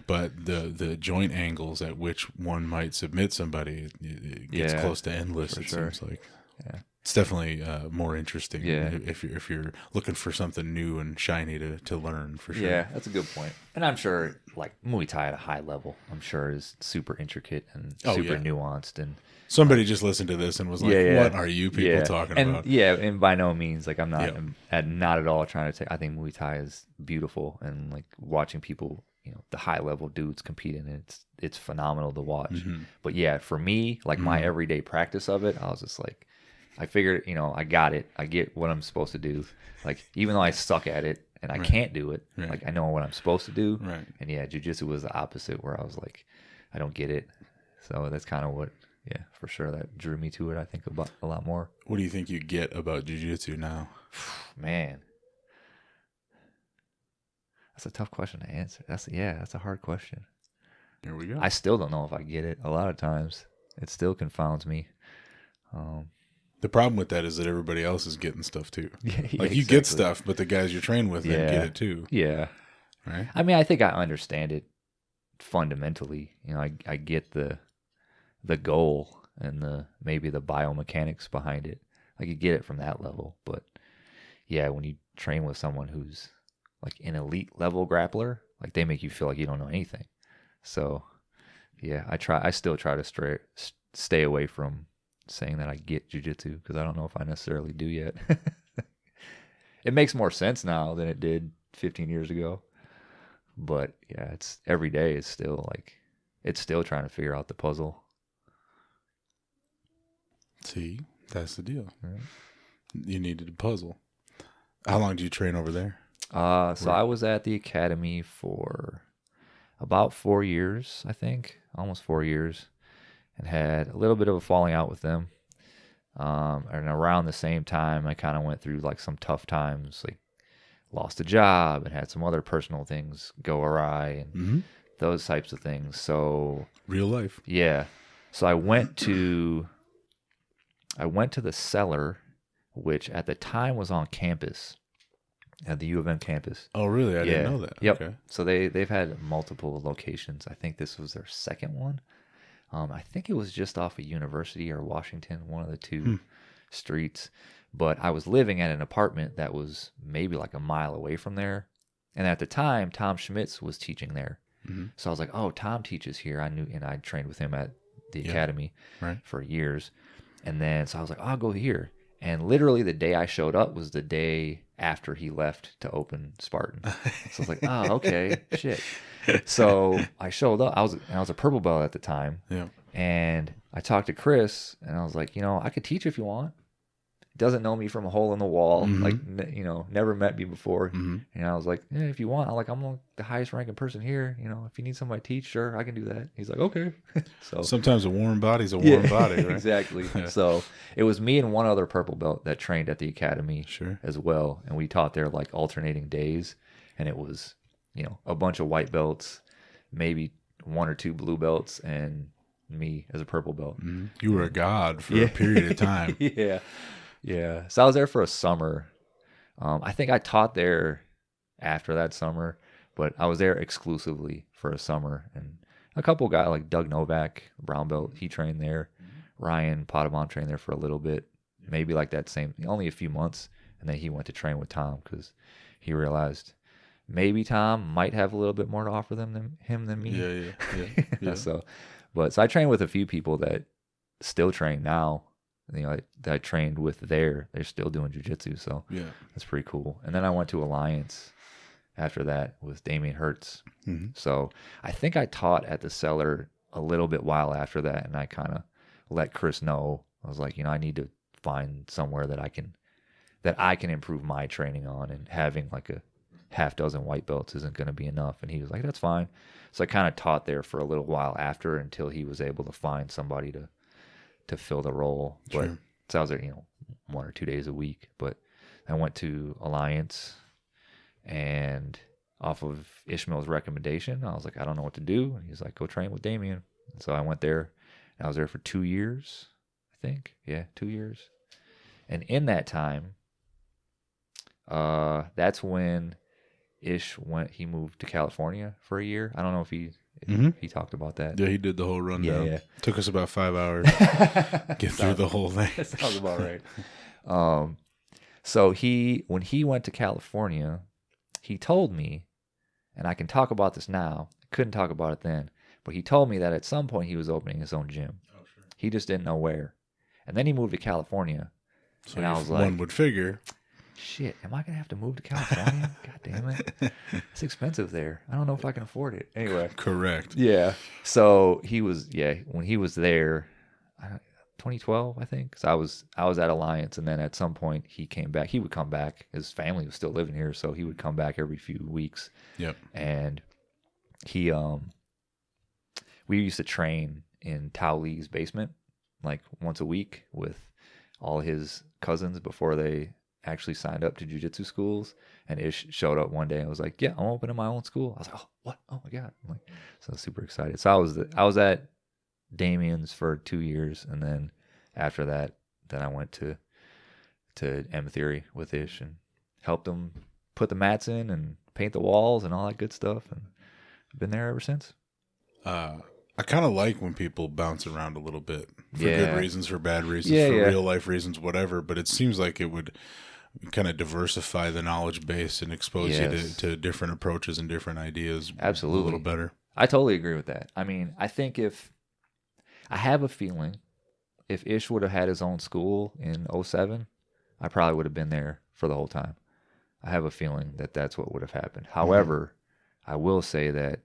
A: But the joint angles at which one might submit somebody, it gets close to endless, it seems like.
B: Yeah.
A: It's definitely more interesting if you're looking for something new and shiny to learn, for sure.
B: Yeah, that's a good point. And I'm sure, like, Muay Thai at a high level, I'm sure is super intricate and super nuanced. And
A: somebody just listened to this and was like, what are you people talking about?
B: Yeah, and by no means, like, I'm not at all trying to take, I think Muay Thai is beautiful, and like watching people, the high level dudes compete in it, it's phenomenal to watch. Mm-hmm. But yeah, for me, like my everyday practice of it, I was just like, I figured, I got it. I get what I'm supposed to do. Like, even though I suck at it and I can't do it, like, I know what I'm supposed to do.
A: Right.
B: And yeah, jiu-jitsu was the opposite, where I was like, I don't get it. So that's kind of what, for sure, that drew me to it, I think, about a lot more.
A: What do you think you get about jiu-jitsu now?
B: Man. That's a tough question to answer. That's a hard question.
A: Here we go.
B: I still don't know if I get it. A lot of times, it still confounds me.
A: The problem with that is that everybody else is getting stuff too.
B: Like,
A: you get stuff, but the guys you're trained with then get it too.
B: Yeah.
A: Right?
B: I mean, I think I understand it fundamentally. I get the goal and maybe the biomechanics behind it. I could get it from that level. But yeah, when you train with someone who's like an elite level grappler, like, they make you feel like you don't know anything. So yeah, I still try to stay away from saying that I get jiu-jitsu, because I don't know if I necessarily do yet. It makes more sense now than it did 15 years ago. But yeah, it's every day is still like, it's still trying to figure out the puzzle.
A: See, that's the deal.
B: Right.
A: You needed a puzzle. How long do you train over there?
B: So I was at the academy for about 4 years, I think, almost 4 years. And had a little bit of a falling out with them. And around the same time, I kind of went through like some tough times, like lost a job and had some other personal things go awry and those types of things. So
A: real life.
B: Yeah. So I went to the Cellar, which at the time was on campus, at the U of M campus.
A: Oh, really? I didn't know that.
B: Yep.
A: Okay.
B: So they've had multiple locations. I think this was their second one. I think it was just off of University or Washington, one of the two streets. But I was living at an apartment that was maybe like a mile away from there. And at the time, Tom Schmitz was teaching there. Mm-hmm. So I was like, oh, Tom teaches here. I knew, and I trained with him at the academy for years. And then, so I was like, I'll go here. And literally the day I showed up was the day after he left to open Spartan. So I was like, oh, okay, shit. So I showed up. I was a purple belt at the time.
A: Yeah.
B: And I talked to Chris, and I was like, I could teach if you want. Doesn't know me from a hole in the wall. Like, never met me before. And I was like, yeah, if you want. I'm the highest ranking person here. If you need somebody to teach, sure, I can do that. He's like, okay. So
A: sometimes a warm body's a warm body, right?
B: Exactly. So it was me and one other purple belt that trained at the academy as well. And we taught there like alternating days. And it was, a bunch of white belts, maybe 1 or 2 blue belts, and me as a purple belt.
A: You were a god for a period of time.
B: Yeah. So I was there for a summer. I think I taught there after that summer, but I was there exclusively for a summer. And a couple guys like Doug Novak, brown belt, he trained there. Ryan Potabom trained there for a little bit, maybe like that same, only a few months. And then he went to train with Tom because he realized maybe Tom might have a little bit more to offer than me. Yeah. So I trained with a few people that still train now. That I trained with there. They're still doing jiu-jitsu, so that's pretty cool. And then I went to Alliance after that with Damien Hertz.
A: Mm-hmm.
B: So I think I taught at the Cellar a little bit while after that, and I kind of let Chris know. I was like, I need to find somewhere that I can improve my training on, and having like a half dozen white belts isn't going to be enough. And he was like, that's fine. So I kind of taught there for a little while after, until he was able to find somebody to fill the role.
A: Sure.
B: But so I was there, 1 or 2 days a week. But I went to Alliance, and off of Ishmael's recommendation, I was like, I don't know what to do. And he's like, go train with Damien. And so I went there, and I was there for 2 years, I think. Yeah, 2 years. And in that time, that's when Ish he moved to California for a year. I don't know if he talked about that.
A: Yeah, he did the whole rundown.
B: Yeah.
A: Took us about 5 hours get through the whole thing.
B: That sounds about right. So when he went to California, he told me, and I can talk about this now, I couldn't talk about it then, but he told me that at some point he was opening his own gym. Oh, sure. He just didn't know where. And then he moved to California.
A: So
B: and I was like,
A: one would figure,
B: shit, am I going to have to move to California? God damn it. It's expensive there. I don't know if I can afford it. Anyway.
A: Correct.
B: Yeah. So when he was there, 2012, I think. So I was at Alliance, and then at some point he came back. He would come back. His family was still living here, so he would come back every few weeks.
A: Yep.
B: And we used to train in Tao Lee's basement like once a week with all his cousins before they actually signed up to jiu-jitsu schools. And Ish showed up one day and was like, yeah, I'm opening my own school. I was like, oh, what? Oh my God. I'm like, so super excited. So I was at Damien's for 2 years, and then after that, then I went to M Theory with Ish and helped him put the mats in and paint the walls and all that good stuff, and I've been there ever since.
A: I kind of like when people bounce around a little bit for good reasons, for bad reasons, for real life reasons, whatever. But it seems like it would kind of diversify the knowledge base and expose you to different approaches and different ideas.
B: Absolutely.
A: A little better.
B: I totally agree with that. I mean, I think I have a feeling if Ish would have had his own school in 2007, I probably would have been there for the whole time. I have a feeling that that's what would have happened. However, I will say that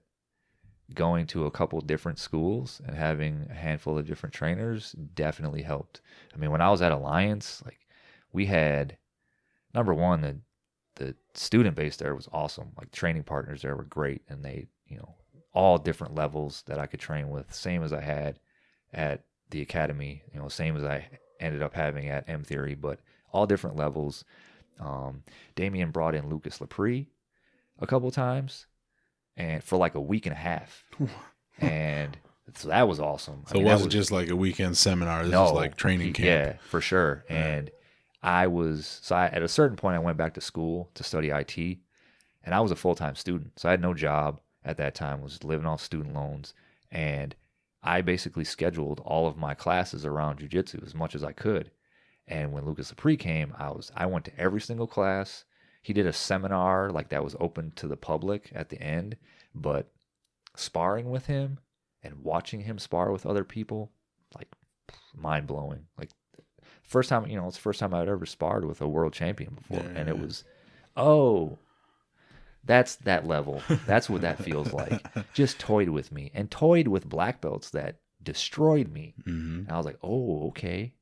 B: going to a couple different schools and having a handful of different trainers definitely helped. I mean, when I was at Alliance, like, we had, number one, the student base there was awesome. Like, training partners there were great, and they, all different levels that I could train with, same as I had at the academy, same as I ended up having at M Theory, but all different levels. Damien brought in Lucas Lepre a couple times, and for like a week and a half, and so that was awesome.
A: So it wasn't just like a weekend seminar. This was like training camp.
B: Yeah, for sure. Yeah. And at a certain point, I went back to school to study IT, and I was a full-time student, so I had no job at that time. Was living off student loans, and I basically scheduled all of my classes around jiu-jitsu as much as I could. And when Lucas Lepre came, I went to every single class. He did a seminar like that was open to the public at the end, but sparring with him and watching him spar with other people, like, mind blowing. Like, first time, it's the first time I'd ever sparred with a world champion before. Yeah. And it was, that's that level. That's what that feels like. Just toyed with me and toyed with black belts that destroyed me. Mm-hmm. And I was like, oh, okay.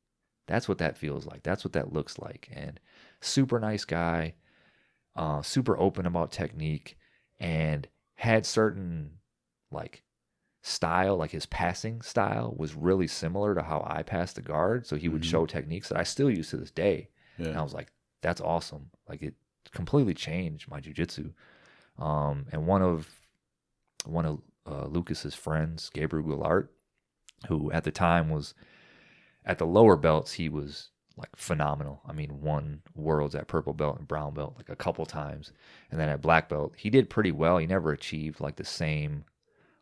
B: That's what that feels like. That's what that looks like. And super nice guy, super open about technique, and had certain, like, style, like his passing style was really similar to how I passed the guard. So he would show techniques that I still use to this day. Yeah. And I was like, that's awesome. Like, it completely changed my jiu-jitsu. And one of Lucas's friends, Gabriel Art, who at the time was at the lower belts, he was like phenomenal. I mean, won worlds at purple belt and brown belt like a couple times. And then at black belt, he did pretty well. He never achieved like the same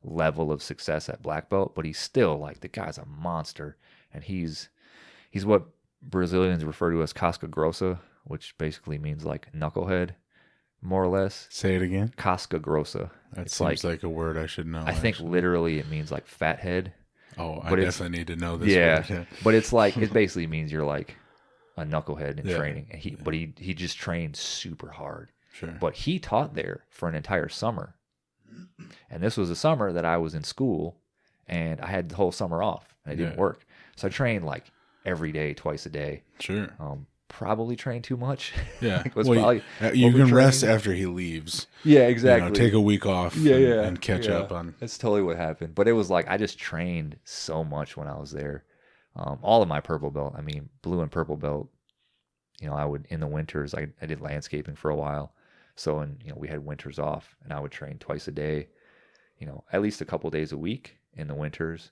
B: level of success at black belt, but he's still like, the guy's a monster. And he's what Brazilians refer to as casca grossa, which basically means like knucklehead, more or less.
A: Say it again.
B: Casca grossa.
A: That seems like a word I should know.
B: I think literally it means like fat head.
A: Oh, I definitely need to know this.
B: Yeah, but it's like, it basically means you're like a knucklehead in training. And he just trained super hard.
A: Sure.
B: But he taught there for an entire summer. And this was a summer that I was in school and I had the whole summer off and it didn't work. So I trained like every day, twice a day.
A: Sure.
B: Probably trained too much.
A: Yeah.
B: Well,
A: you can rest after he leaves.
B: Yeah, exactly.
A: Take a week off and catch up on.
B: That's totally what happened. But it was like I just trained so much when I was there. All of my purple belt, I mean, blue and purple belt, I would, in the winters, I did landscaping for a while. So, we had winters off and I would train twice a day, at least a couple days a week in the winters.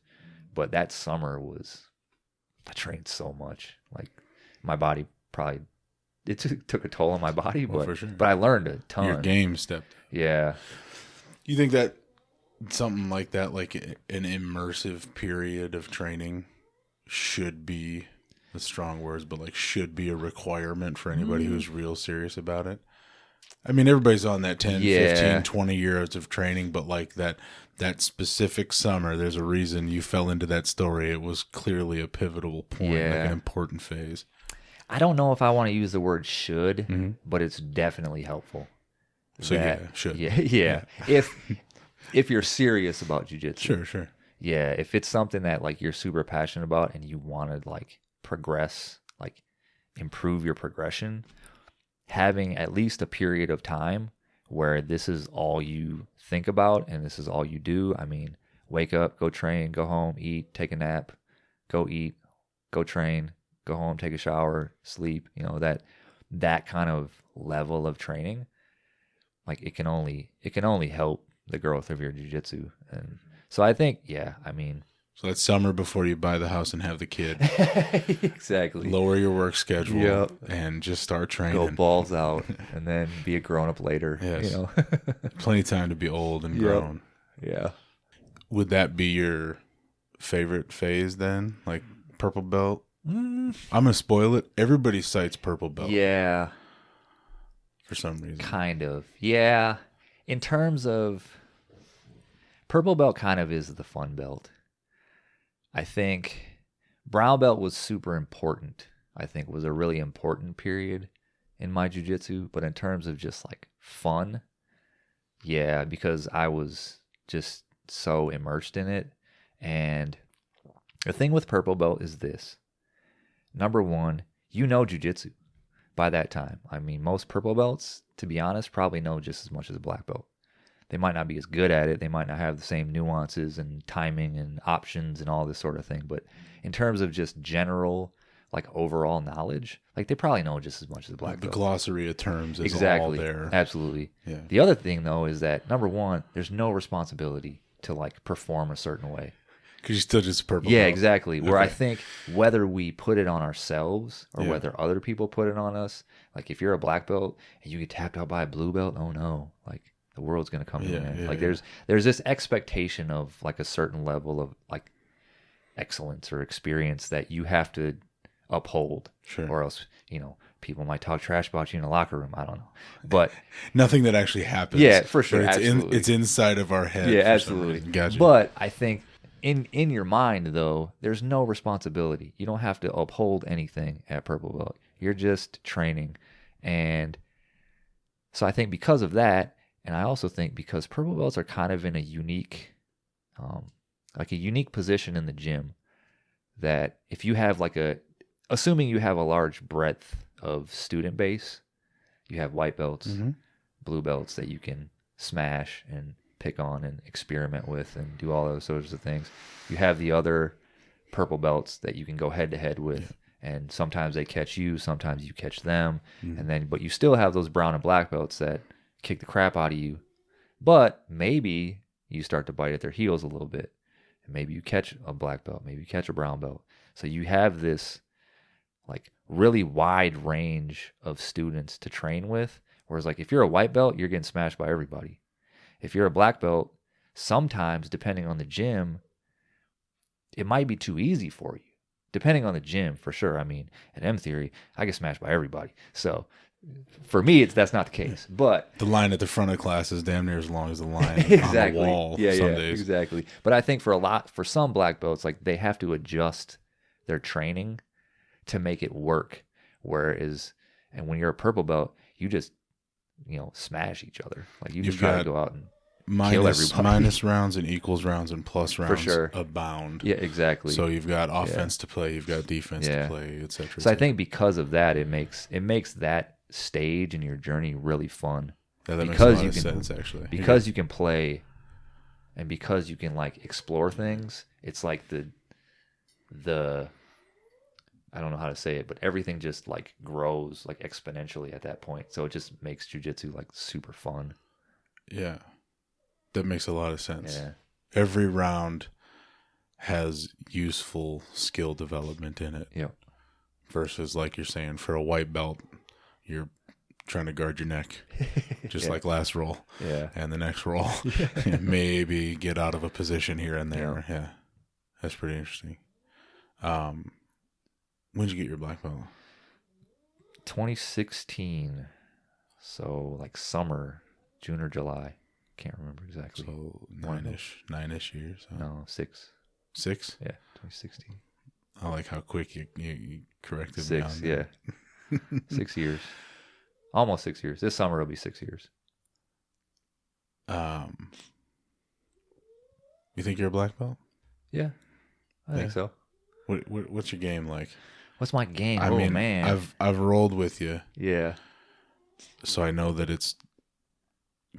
B: But that summer I trained so much. Like my body probably, it took a toll on my body,
A: for sure.
B: But I learned a ton.
A: Your game stepped.
B: Yeah.
A: You think that something like that, like an immersive period of training should be, the strong words, but like should be a requirement for anybody who's real serious about it? I mean, everybody's on that 10, 15, 20 years of training, but like that specific summer, there's a reason you fell into that story. It was clearly a pivotal point, like an important phase.
B: I don't know if I want to use the word should, but it's definitely helpful.
A: So should.
B: Yeah. If you're serious about jiu-jitsu.
A: Sure.
B: Yeah, if it's something that like you're super passionate about and you want to like progress, like improve your progression, having at least a period of time where this is all you think about and this is all you do. I mean, wake up, go train, go home, eat, take a nap, go eat, go train, go home, take a shower, sleep, that kind of level of training, like it can only help the growth of your jiu-jitsu. And so I think,
A: so that's summer before you buy the house and have the kid.
B: Exactly.
A: Lower your work schedule and just start training.
B: Go balls out and then be a grown-up later.
A: Yes. Plenty of time to be old and grown.
B: Yeah.
A: Would that be your favorite phase then? Like purple belt? I'm going to spoil it. Everybody cites purple belt.
B: Yeah.
A: For some reason.
B: Kind of. Yeah. In terms of purple belt kind of is the fun belt. I think brown belt was super important. I think was a really important period in my jiu-jitsu. But in terms of just like fun, because I was just so immersed in it. And the thing with purple belt is this. Number one, jiu-jitsu by that time. I mean, most purple belts, to be honest, probably know just as much as a black belt. They might not be as good at it. They might not have the same nuances and timing and options and all this sort of thing. But in terms of just general, like overall knowledge, like they probably know just as much as a black belt.
A: The glossary of terms is all there.
B: Absolutely.
A: Yeah.
B: The other thing, though, is that number one, there's no responsibility to like perform a certain way.
A: Because you're still just purple.
B: Yeah, exactly. Where I think whether we put it on ourselves or whether other people put it on us, like if you're a black belt and you get tapped out by a blue belt, oh no, like the world's gonna come to an end. Like there's this expectation of like a certain level of like excellence or experience that you have to uphold, or else people might talk trash about you in the locker room. I don't know, but
A: nothing that actually happens.
B: Yeah, for sure.
A: It's inside of our head.
B: Yeah, absolutely.
A: Gotcha.
B: But I think. In your mind, though, there's no responsibility. You don't have to uphold anything at purple belt. You're just training. And so I think because of that, and I also think because purple belts are kind of in a unique, position in the gym, that if you have assuming you have a large breadth of student base, you have white belts, blue belts that you can smash and pick on and experiment with and do all those sorts of things. You have the other purple belts that you can go head to head with, and sometimes they catch you, sometimes you catch them, but you still have those brown and black belts that kick the crap out of you. But maybe you start to bite at their heels a little bit, and maybe you catch a black belt, maybe you catch a brown belt. So you have this like really wide range of students to train with. Whereas like if you're a white belt, you're getting smashed by everybody. If you're a black belt, sometimes, depending on the gym, it might be too easy for you. Depending on the gym, for sure. I mean, at M Theory, I get smashed by everybody. So, for me, that's not the case. But
A: the line at the front of class is damn near as long as the line
B: exactly.
A: on the wall.
B: Yeah,
A: some days.
B: Exactly. But I think for some black belts, like they have to adjust their training to make it work. And when you're a purple belt, smash each other. Like you
A: You've
B: just got to
A: got
B: go out and kill everybody.
A: minus rounds and equals rounds and plus rounds
B: sure.
A: abound.
B: Yeah, exactly.
A: So you've got offense to play, you've got defense to play, etc.
B: So I think because of that, it makes that stage in your journey really fun.
A: Yeah, that makes a lot of sense, actually.
B: Because you can play, and because you can like explore things, it's like the I don't know how to say it, but everything just like grows like exponentially at that point. So it just makes jiu-jitsu like super fun.
A: Yeah. That makes a lot of sense.
B: Yeah.
A: Every round has useful skill development in it.
B: Yep.
A: Versus, like you're saying, for a white belt, you're trying to guard your neck, just like last roll.
B: Yeah.
A: And the next roll, maybe get out of a position here and there. Yeah. That's pretty interesting. When did you get your black belt?
B: 2016. So like summer, June or July. Can't remember exactly.
A: So nine-ish years. Huh?
B: No, 6.
A: 6?
B: Yeah, 2016.
A: I like how quick you corrected
B: 6,
A: me on
B: yeah. 6 years. Almost 6 years. This summer it'll be 6 years.
A: You think you're a black belt?
B: Yeah, I think so.
A: What's your game like?
B: What's my game?
A: I mean,
B: man.
A: I've rolled with you.
B: Yeah.
A: So I know that it's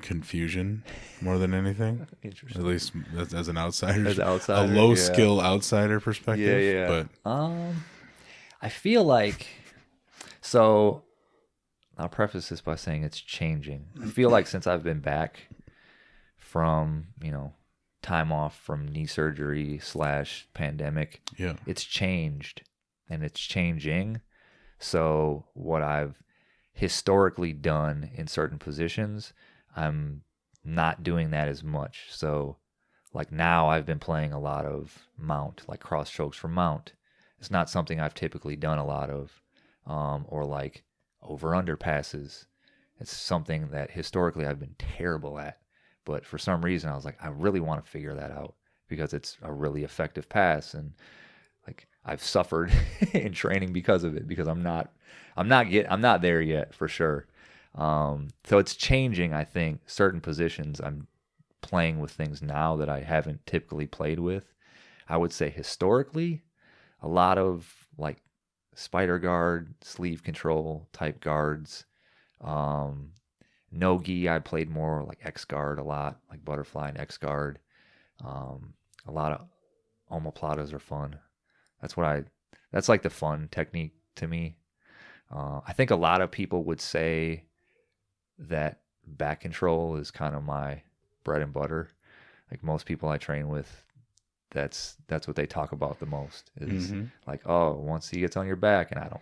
A: confusion more than anything.
B: Interesting.
A: At least as an outsider.
B: As an outsider.
A: A low skill outsider perspective.
B: Yeah.
A: But
B: I feel like, so I'll preface this by saying it's changing. I feel like since I've been back from, time off from knee surgery / pandemic, it's changed and it's changing. So what I've historically done in certain positions, I'm not doing that as much. So like now I've been playing a lot of mount, like cross chokes from mount. It's not something I've typically done a lot of, or like over under passes. It's something that historically I've been terrible at, but for some reason I was like, I really want to figure that out because it's a really effective pass. And like I've suffered in training because of it, because I'm not there yet for sure. So it's changing. I think certain positions I'm playing with things now that I haven't typically played with. I would say historically, a lot of like spider guard, sleeve control type guards. No-gi, I played more like X guard a lot, like butterfly and X guard. A lot of omoplatas are fun. That's like the fun technique to me. I think a lot of people would say that back control is kind of my bread and butter. Like most people I train with, that's what they talk about the most is like, oh, once he gets on your back, and I don't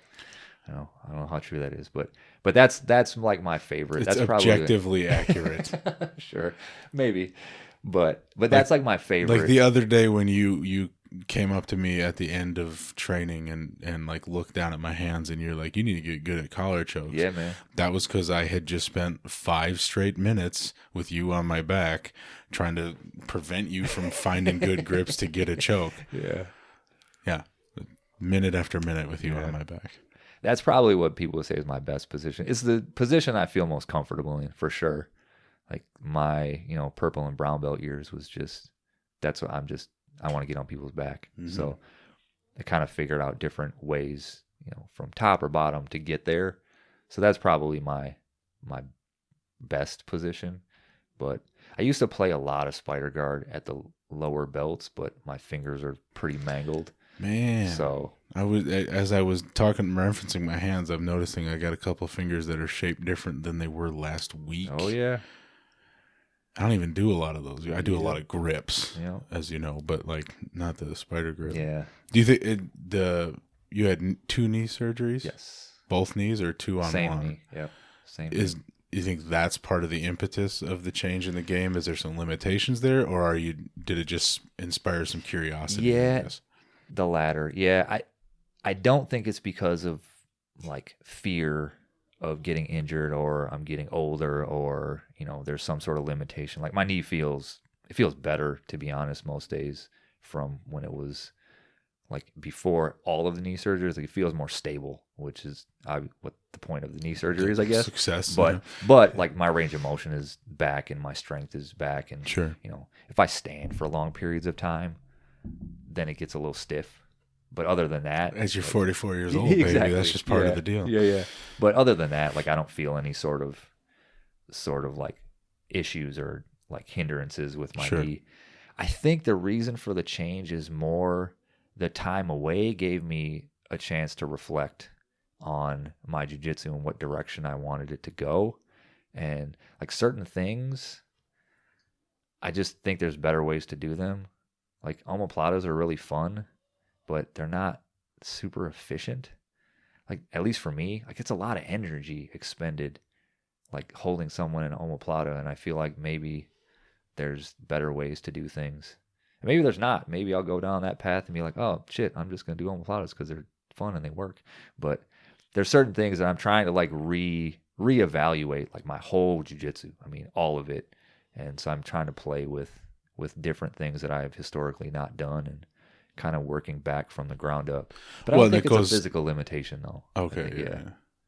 B: know how true that is, but that's like my favorite.
A: It's
B: that's
A: objectively accurate.
B: Sure, maybe, but that's like my favorite.
A: Like the other day when you came up to me at the end of training and like looked down at my hands and you're like, you need to get good at collar chokes.
B: Yeah, man.
A: That was because I had just spent 5 straight minutes with you on my back trying to prevent you from finding good grips to get a choke. Yeah. Minute after minute with you on my back.
B: That's probably what people would say is my best position. It's the position I feel most comfortable in, for sure. Like my, purple and brown belt years was just, that's what I want to get on people's back. So I kind of figured out different ways, from top or bottom to get there. So that's probably my best position. But I used to play a lot of spider guard at the lower belts, but my fingers are pretty mangled.
A: Man.
B: So
A: as I was referencing my hands, I'm noticing I got a couple fingers that are shaped different than they were last week.
B: Oh yeah.
A: I don't even do a lot of those. I do a lot of grips, as you know, but like not the spider grip.
B: Yeah.
A: Do you think you had 2 knee surgeries?
B: Yes.
A: Both knees or 2 on
B: Same
A: one?
B: knee. Yep. Same.
A: You think that's part of the impetus of the change in the game? Is there some limitations there, or did it just inspire some curiosity?
B: Yeah, the latter. Yeah, I don't think it's because of like fear of getting injured or I'm getting older or there's some sort of limitation. Like my knee feels better, to be honest, most days from when it was like before all of the knee surgeries. Like it feels more stable which is what the point of the knee surgery is, I guess.
A: Success.
B: But like my range of motion is back and my strength is back. And,
A: sure.
B: If I stand for long periods of time, then it gets a little stiff. But other than that,
A: as you're 44 years old, baby, that's just part of the deal.
B: Yeah. But other than that, like I don't feel any sort of like issues or like hindrances with my knee. I think the reason for the change is more the time away gave me a chance to reflect on my jiu-jitsu and what direction I wanted it to go. And like certain things, I just think there's better ways to do them. Like omoplatas are really fun, but they're not super efficient. Like at least for me, like it's a lot of energy expended like holding someone in an omoplata, and I feel like maybe there's better ways to do things. And maybe there's not. Maybe I'll go down that path and be like, oh shit, I'm just gonna do omoplatas because they're fun and they work. But there's certain things that I'm trying to like reevaluate, like my whole jiu-jitsu. I mean, all of it. And so I'm trying to play with different things that I've historically not done and kind of working back from the ground up. But I don't think it's a physical limitation though.
A: Okay, yeah.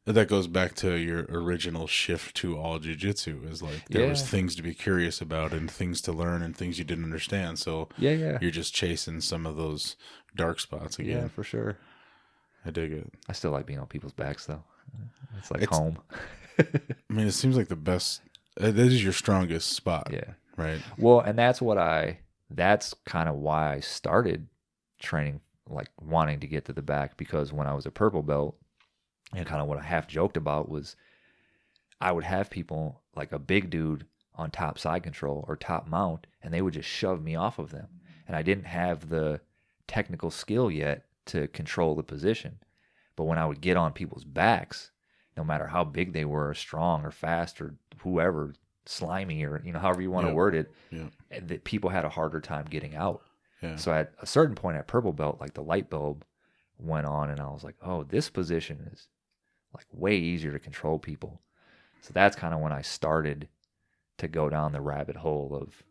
A: That goes back to your original shift to all jiu-jitsu, is like there was things to be curious about and things to learn and things you didn't understand. So you're just chasing some of those dark spots again.
B: Yeah, for sure.
A: I dig it.
B: I still like being on people's backs though. It's like home.
A: I mean, it seems like the best. This is your strongest spot.
B: Yeah.
A: Right.
B: Well, and that's kind of why I started training, like wanting to get to the back, because when I was a purple belt, and kind of what I half joked about was I would have people like a big dude on top side control or top mount, and they would just shove me off of them. And I didn't have the technical skill yet to control the position. But when I would get on people's backs, no matter how big they were, or strong or fast or whoever, slimy or, however you want to word it, that people had a harder time getting out. Yeah. So at a certain point at purple belt, like the light bulb went on and I was like, oh, this position is like way easier to control people. So that's kind of when I started to go down the rabbit hole of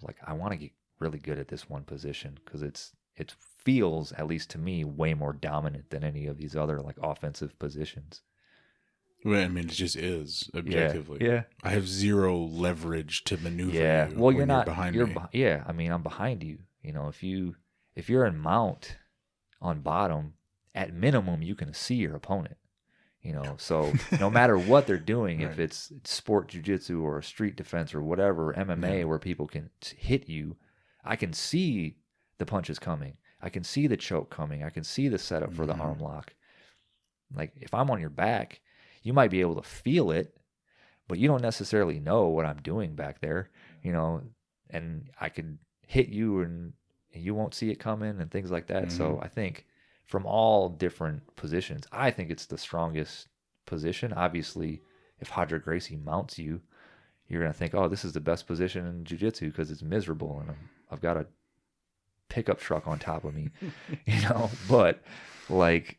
B: like, I want to get really good at this one position because it feels, at least to me, way more dominant than any of these other like offensive positions.
A: Well, I mean, it just is objectively.
B: Yeah.
A: I have zero leverage to maneuver.
B: Yeah.
A: You
B: well, you're not
A: behind me.
B: Yeah. I mean, I'm behind you. If you're in mount on bottom, at minimum, you can see your opponent. So no matter what they're doing, if it's sport jiu-jitsu or street defense or whatever, MMA, where people can hit you, I can see the punches coming. I can see the choke coming. I can see the setup for the arm lock. Like if I'm on your back, you might be able to feel it, but you don't necessarily know what I'm doing back there, and I could hit you and you won't see it coming and things like that. So I think from all different positions, I think it's the strongest position. Obviously, if Hadra Gracie mounts you, you're going to think, oh, this is the best position in jiu-jitsu because it's miserable and I've got a pickup truck on top of me, but like,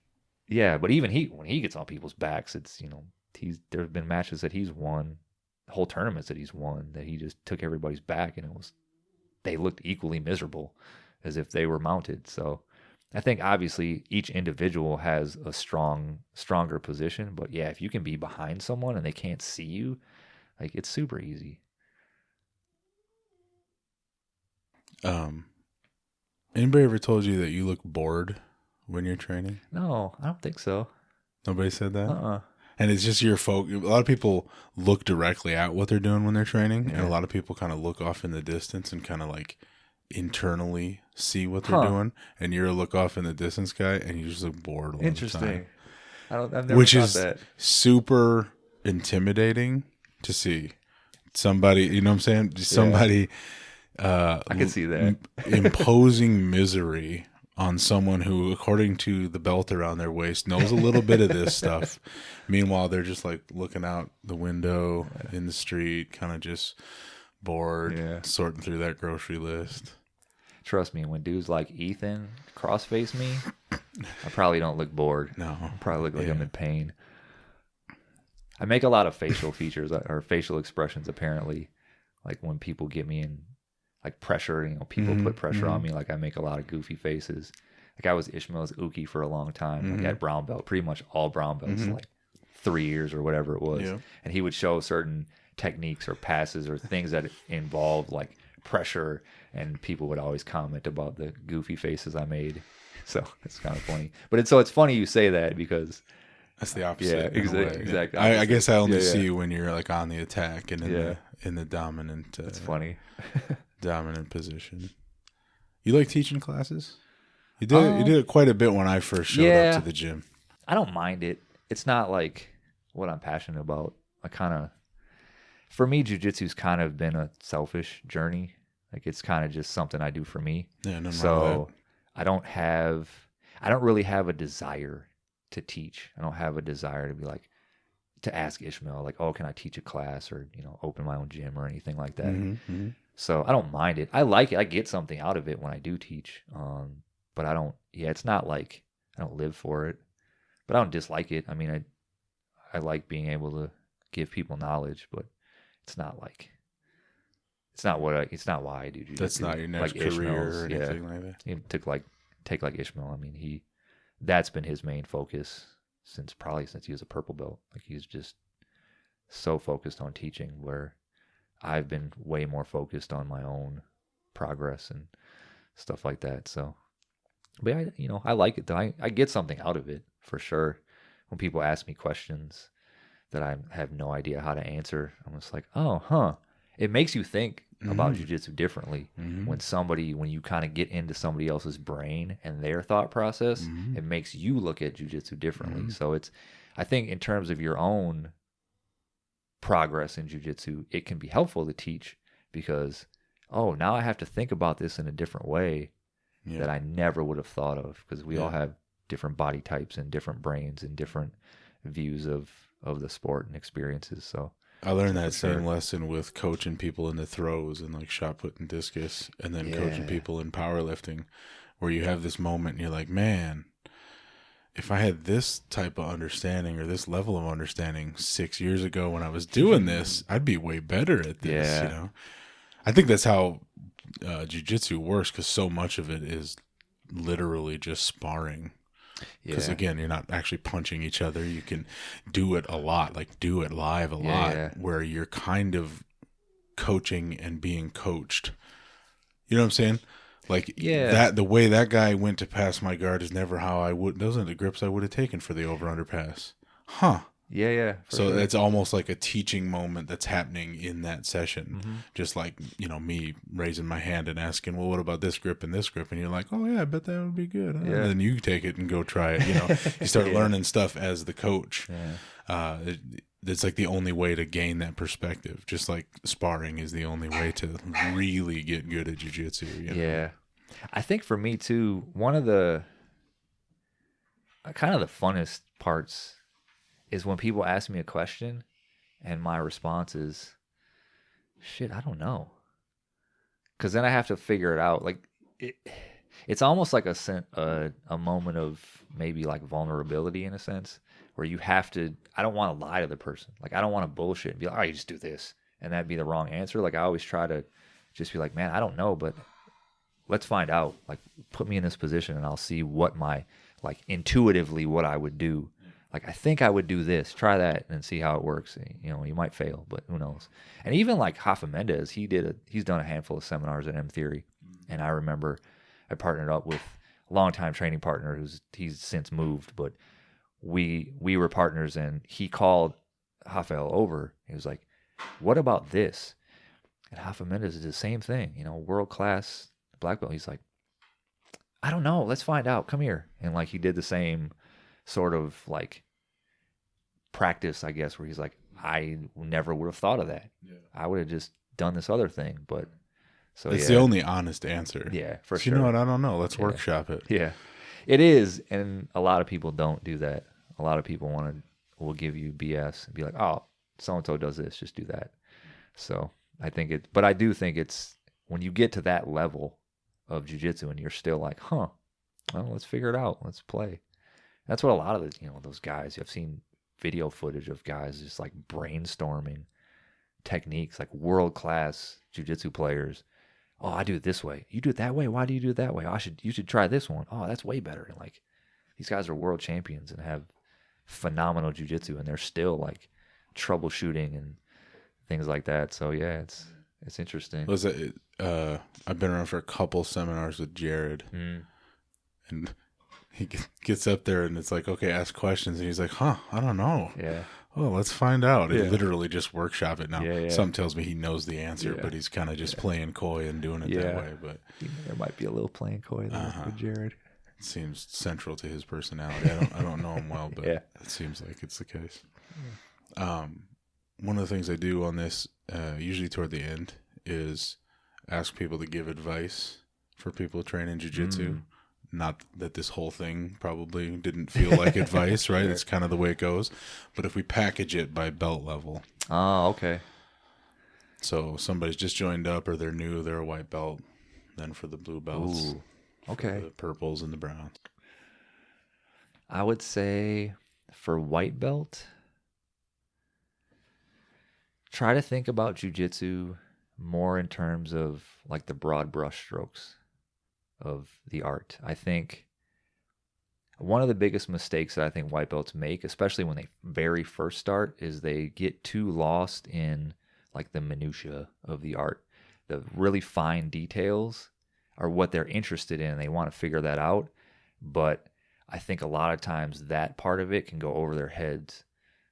B: yeah, but even when he gets on people's backs, it's, there have been matches that he's won, whole tournaments that he's won, that he just took everybody's back and they looked equally miserable as if they were mounted. So I think obviously each individual has a stronger position, but yeah, if you can be behind someone and they can't see you, like it's super easy.
A: Anybody ever told you that you look bored when you're training?
B: No, I don't think so.
A: Nobody said that? And it's just your focus. A lot of people look directly at what they're doing when they're training, and a lot of people kind of look off in the distance and kind of like internally see what they're doing, and you're a look off in the distance guy, and you just look bored.
B: Interesting.
A: I've
B: never
A: Which
B: thought
A: is
B: that.
A: Super intimidating to see. Somebody, you know what I'm saying? Somebody,
B: I can see that
A: imposing misery on someone who, according to the belt around their waist, knows a little bit of this stuff. Meanwhile, they're just like looking out the window in the street, kind of just bored, sorting through that grocery list.
B: Trust me, when dudes like Ethan cross-face me, I probably don't look bored.
A: No.
B: I probably look like I'm in pain. I make a lot of facial features or facial expressions, apparently. Like when people get me in like pressure, people put pressure on me, like I make a lot of goofy faces. Like I was Ishmael's uke for a long time, like at brown belt, pretty much all brown belts, like 3 years or whatever it was.
A: Yeah.
B: And he would show certain techniques or passes or things that involved like pressure, and people would always comment about the goofy faces I made. So it's kind of funny. But it's funny you say that, because
A: that's the opposite.
B: Yeah, exactly.
A: I guess I only see when you're like on the attack and in the dominant.
B: It's funny.
A: Dominant position. You like teaching classes? You did it quite a bit when I first showed up to the gym.
B: I don't mind it. It's not like what I'm passionate about. For me, jiu-jitsu's kind of been a selfish journey. Like it's kind of just something I do for me.
A: Yeah, no.
B: So I don't really have a desire to teach. I don't have a desire to be like, to ask Ishmael, like, oh, can I teach a class or, open my own gym or anything like that. So I don't mind it. I like it. I get something out of it when I do teach. But I don't, it's not like I don't live for it, but I don't dislike it. I mean, I like being able to give people knowledge, but it's not why I do jiu-jitsu.
A: That's not your next career or anything like that.
B: Take like Ishmael. I mean, that's been his main focus since he was a purple belt. Like he's just so focused on teaching, where I've been way more focused on my own progress and stuff like that. So, but I like it though. I get something out of it for sure. When people ask me questions that I have no idea how to answer, I'm just like, it makes you think about jiu-jitsu differently. When you kind of get into somebody else's brain and their thought process, it makes you look at jiu-jitsu differently. So I think in terms of your own progress in jiu-jitsu, it can be helpful to teach, because now I have to think about this in a different way that I never would have thought of, because we all have different body types and different brains and different views of the sport and experiences. So
A: I learned that same lesson with coaching people in the throws and like shot put and discus, and then coaching people in powerlifting, where you have this moment and you're like, man, if I had this type of understanding or this level of understanding 6 years ago when I was doing this, I'd be way better at this. I think that's how jiu-jitsu works, because so much of it is literally just sparring. Because again, you're not actually punching each other. You can do it a lot, like do it live a lot, where you're kind of coaching and being coached. You know what I'm saying? Like that, the way that guy went to pass my guard is never how I would. Those are the grips I would have taken for the over under pass. Huh.
B: Yeah.
A: So it's almost like a teaching moment that's happening in that session. Just like, me raising my hand and asking, well, what about this grip and this grip? And you're like, oh yeah, I bet that would be good. And then you take it and go try it. You start learning stuff as the coach. It's like the only way to gain that perspective. Just like sparring is the only way to really get good at jiu-jitsu.
B: Yeah. I think for me too, one of the kind of the funnest parts is when people ask me a question and my response is, shit, I don't know. Because then I have to figure it out. Like it's almost like a moment of maybe like vulnerability in a sense, where you have to, I don't want to lie to the person. Like I don't want to bullshit and be like, oh, you just do this, and that'd be the wrong answer. Like I always try to just be like, man, I don't know, but let's find out. Like put me in this position and I'll see what like intuitively what I would do. Like, I think I would do this, try that, and see how it works. You might fail, but who knows? And even like Rafa Mendez, he's done a handful of seminars at M Theory. And I remember I partnered up with a longtime training partner he's since moved, but we were partners, and he called Rafael over. He was like, what about this? And Rafa Mendez did the same thing, world-class black belt. He's like, I don't know. Let's find out. Come here. And like he did the same sort of like practice, I guess, where he's like, I never would have thought of that. I would have just done this other thing. But so
A: it's the only honest answer.
B: Yeah, for
A: so
B: sure.
A: You know what? I don't know. Let's workshop it.
B: Yeah, it is. And a lot of people don't do that. A lot of people will give you BS and be like, oh, so-and-so does this, just do that. So but I do think it's when you get to that level of jiu-jitsu and you're still like, well, let's figure it out. Let's play. That's what a lot of those guys, I've seen video footage of guys just like brainstorming techniques, like world-class jiu-jitsu players oh, I do it this way. You do it that way. Why do you do it that way? You should try this one. Oh, that's way better. And like, these guys are world champions and have phenomenal jiu-jitsu, and they're still like troubleshooting and things like that. So yeah, it's interesting.
A: Was it? I've been around for a couple seminars with Jared, and he gets up there and it's like, okay, ask questions, and he's like, I don't know.
B: Yeah.
A: Oh, let's find out.
B: Yeah.
A: And literally just workshop it now.
B: Yeah.
A: Some tells me he knows the answer,
B: Yeah.
A: but he's kind of just playing coy and doing it that way. But
B: there might be a little playing coy there with Jared.
A: It seems central to his personality. I don't know him well, but it seems like it's the case. One of the things I do on this, usually toward the end, is ask people to give advice for people training jiu-jitsu. Not that this whole thing probably didn't feel like advice, right? It's kind of the way it goes. But if we package it by belt level.
B: Oh, okay.
A: So somebody's just joined up, or they're new, they're a white belt. Then for the blue belts.
B: Ooh, okay.
A: The purples and the browns.
B: I would say for white belt, try to think about jiu-jitsu more in terms of like the broad brush strokes of the art. I think one of the biggest mistakes that I think white belts make, especially when they very first start, is they get too lost in like the minutia of the art. The really fine details are what they're interested in, and they want to figure that out. But I think a lot of times that part of it can go over their heads.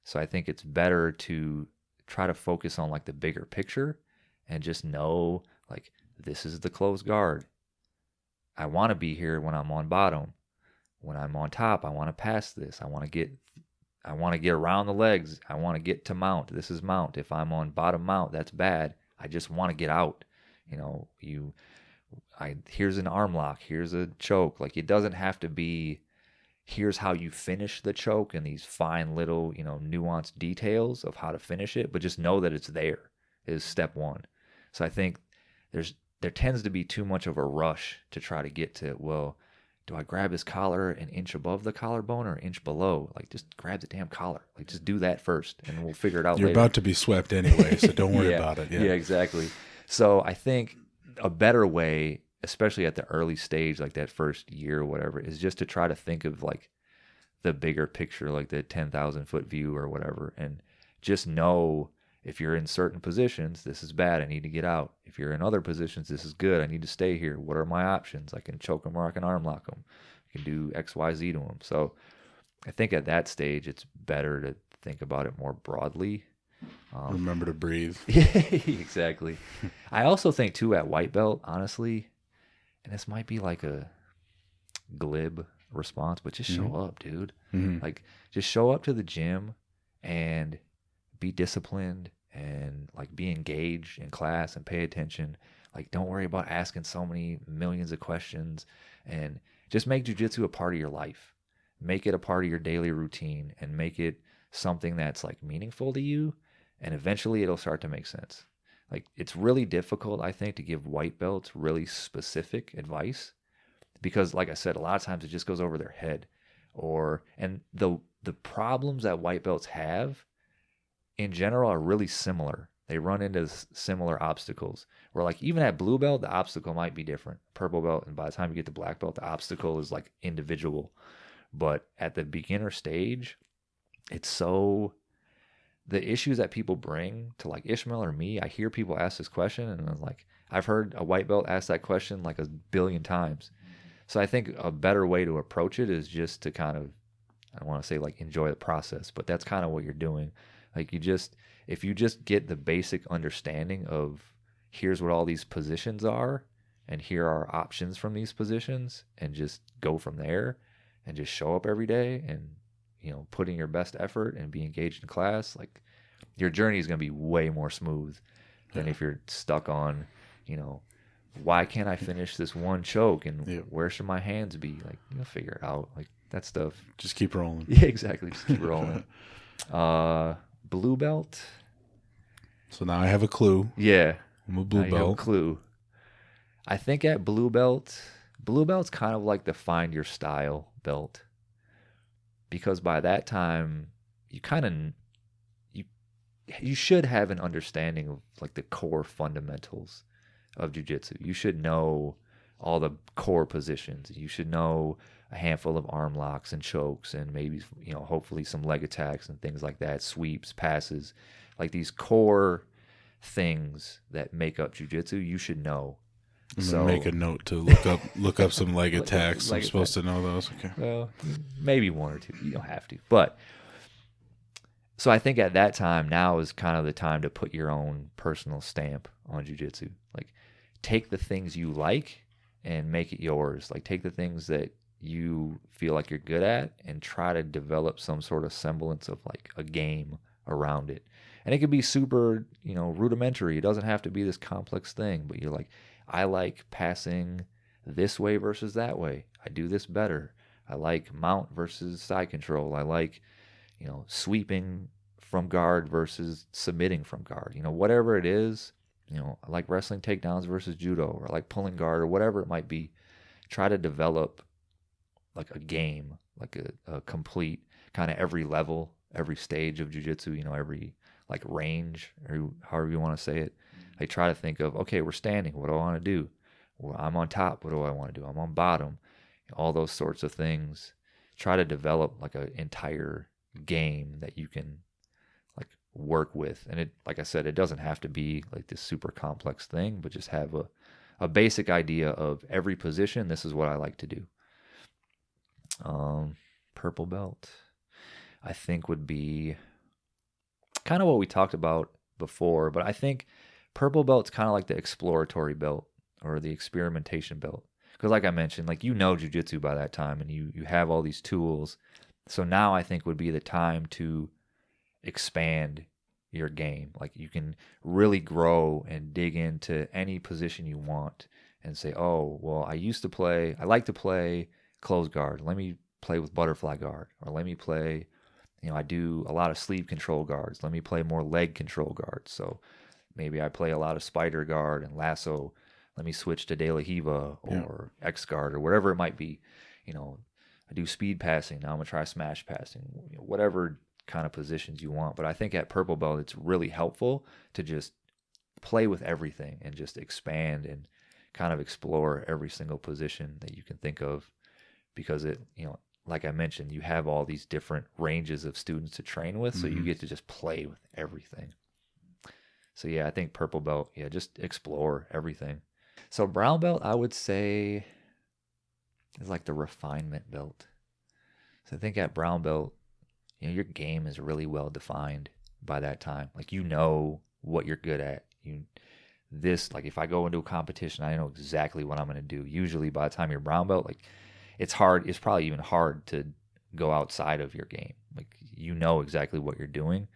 B: So I think it's better to try to focus on like the bigger picture and just know like, this is the closed guard. I want to be here when I'm on bottom. When I'm on top, I want to pass this. I want to get around the legs. I want to get to mount. This is mount. If I'm on bottom mount, that's bad. I just want to get out. Here's an arm lock. Here's a choke. Like, it doesn't have to be, here's how you finish the choke and these fine little, nuanced details of how to finish it, but just know that it's there is step one. So I think there tends to be too much of a rush to try to get to, well, do I grab his collar an inch above the collarbone or an inch below? Like, just grab the damn collar. Like, just do that first, and we'll figure it out later.
A: You're about to be swept anyway, so don't worry about it.
B: Yeah, exactly. So I think a better way, especially at the early stage, like that first year or whatever, is just to try to think of like the bigger picture, like the 10,000 foot view or whatever, and just know, if you're in certain positions, this is bad, I need to get out. If you're in other positions, this is good, I need to stay here. What are my options? I can choke him or I can arm lock him. I can do X, Y, Z to him. So I think at that stage, it's better to think about it more broadly.
A: Remember to breathe.
B: Yeah, exactly. I also think, too, at white belt, honestly, and this might be like a glib response, but just show up, dude. Like, just show up to the gym and be disciplined and like be engaged in class and pay attention. Like, don't worry about asking so many millions of questions, and just make jiu-jitsu a part of your life. Make it a part of your daily routine and make it something that's like meaningful to you, and eventually it'll start to make sense. Like, it's really difficult, I think, to give white belts really specific advice because, like I said, a lot of times it just goes over their head. And the problems that white belts have in general are really similar. They run into similar obstacles where, like, even at blue belt, the obstacle might be different. Purple belt, and by the time you get to black belt, the obstacle is like individual. But at the beginner stage, the issues that people bring to like Ishmael or me, I hear people ask this question, and I'm like, I've heard a white belt ask that question like 1 billion times. So I think a better way to approach it is just to kind of, I don't want to say like enjoy the process, but that's kind of what you're doing. Like, if you just get the basic understanding of here's what all these positions are and here are options from these positions, and just go from there and just show up every day and, put in your best effort and be engaged in class, like, your journey is going to be way more smooth than if you're stuck on, why can't I finish this one choke and where should my hands be? Like, you'll figure it out. Like, that stuff.
A: Just keep rolling.
B: Yeah, exactly. Just keep rolling. Blue belt.
A: So now I have a clue.
B: Yeah.
A: I'm a blue
B: now you have a
A: belt.
B: clue. I think at blue belt's kind of like the find your style belt. Because by that time, you should have an understanding of like the core fundamentals of jiu-jitsu. You should know all the core positions. You should know a handful of arm locks and chokes and maybe, hopefully some leg attacks and things like that, sweeps, passes, like these core things that make up jiu-jitsu, you should know.
A: So make a note to look up some leg attacks. I'm supposed to know those. Okay.
B: Well, maybe one or two. You don't have to. But so I think at that time, now is kind of the time to put your own personal stamp on jiu-jitsu. Like, take the things you like and make it yours. Like, take the things that you feel like you're good at and try to develop some sort of semblance of like a game around it. And it can be super, rudimentary. It doesn't have to be this complex thing, but you're like, I like passing this way versus that way. I do this better. I like mount versus side control. I like, sweeping from guard versus submitting from guard. Whatever it is, I like wrestling takedowns versus judo, or I like pulling guard, or whatever it might be. Try to develop like a game, like a complete kind of every level, every stage of jiu-jitsu, every like range, or however you want to say it. I try to think of, okay, we're standing. What do I want to do? Well, I'm on top. What do I want to do? I'm on bottom. All those sorts of things. Try to develop like an entire game that you can like work with. And it, like I said, it doesn't have to be like this super complex thing, but just have a basic idea of every position. This is what I like to do. Purple belt, I think, would be kind of what we talked about before, but I think purple belt's kind of like the exploratory belt or the experimentation belt. Because like I mentioned, like jiu-jitsu by that time, and you have all these tools. So now I think would be the time to expand your game. Like, you can really grow and dig into any position you want and say, oh, well, I like to play closed guard. Let me play with butterfly guard. Or let me play, I do a lot of sleeve control guards. Let me play more leg control guards. So maybe I play a lot of spider guard and lasso. Let me switch to De La Hiva or X guard or whatever it might be. I do speed passing. Now I'm going to try smash passing, whatever kind of positions you want. But I think at purple belt, it's really helpful to just play with everything and just expand and kind of explore every single position that you can think of, because it, like I mentioned, you have all these different ranges of students to train with. So you get to just play with everything. So yeah, I think purple belt, just explore everything. So brown belt, I would say, is like the refinement belt. So I think at brown belt, your game is really well defined by that time. Like, what you're good at. Like if I go into a competition, I know exactly what I'm going to do. Usually by the time you're brown belt, like, it's probably even hard to go outside of your game. Like, exactly what you're doing.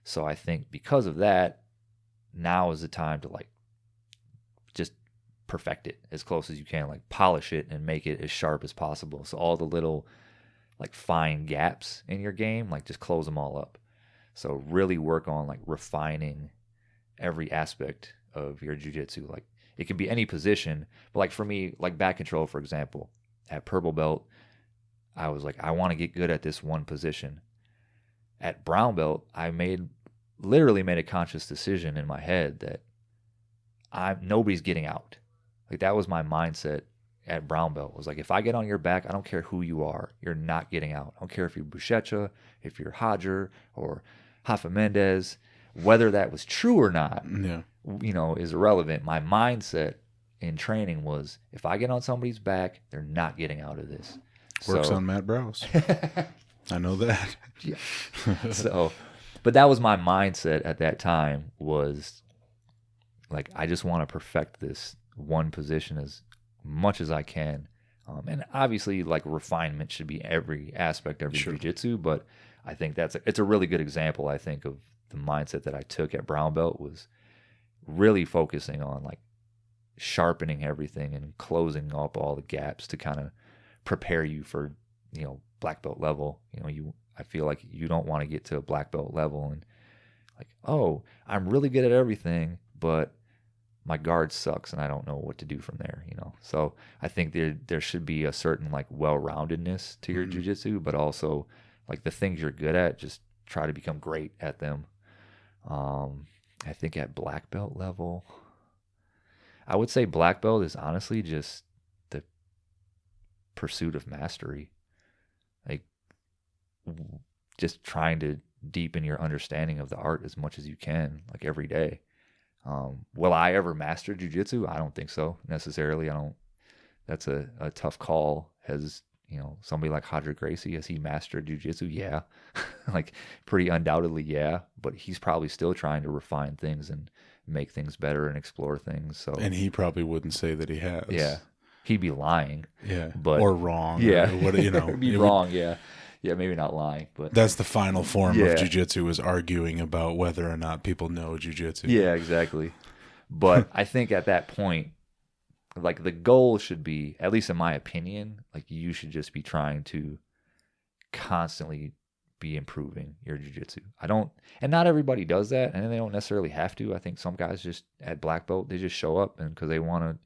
B: So I think because of that, now is the time to like just perfect it as close as you can, like polish it and make it as sharp as possible. So all the little like fine gaps in your game, like just close them all up. So really work on like refining every aspect of your jiu-jitsu. Like, it can be any position, but like for me, like back control, for example, at purple belt, I was like, I want to get good at this one position. At brown belt, I literally made a conscious decision in my head that nobody's getting out. Like, that was my mindset at brown belt. Was like, if I get on your back, I don't care who you are, you're not getting out. I don't care if you're Buchecha, if you're Hodger or Rafa Mendez. Whether that was true or not, is irrelevant. My mindset in training was, if I get on somebody's back, they're not getting out of this.
A: Works on Matt Browse. I know that.
B: Yeah. But that was my mindset at that time, was like, I just want to perfect this one position as much as I can. And obviously, like, refinement should be every aspect of your jiu-jitsu, but I think it's a really good example, I think, of the mindset that I took at brown belt, was really focusing on like sharpening everything and closing up all the gaps to kind of prepare you for, black belt level. I feel like you don't want to get to a black belt level and like, oh, I'm really good at everything, but my guard sucks and I don't know what to do from there, So I think there should be a certain like well-roundedness to your jiu-jitsu, but also like the things you're good at, just try to become great at them. I think at black belt level, I would say black belt is honestly just the pursuit of mastery. Like just trying to deepen your understanding of the art as much as you can, like every day. Will I ever master jiu-jitsu? I don't think so necessarily. That's a tough call. Has, somebody like Hodger Gracie, has he mastered jiu-jitsu? Yeah. Like pretty undoubtedly, yeah. But he's probably still trying to refine things and make things better and explore things. So,
A: and he probably wouldn't say that he has.
B: Yeah. He'd be lying.
A: Yeah.
B: But,
A: or wrong.
B: Yeah.
A: Or what,
B: He'd be wrong, yeah. Yeah, maybe not lying, but
A: that's the final form of jiu-jitsu, is arguing about whether or not people know jiu-jitsu.
B: Yeah, exactly. But I think at that point, like the goal should be, at least in my opinion, like you should just be trying to constantly be improving your jiu-jitsu. And not everybody does that, and they don't necessarily have to. I think some guys just at black belt, they just show up and because they want to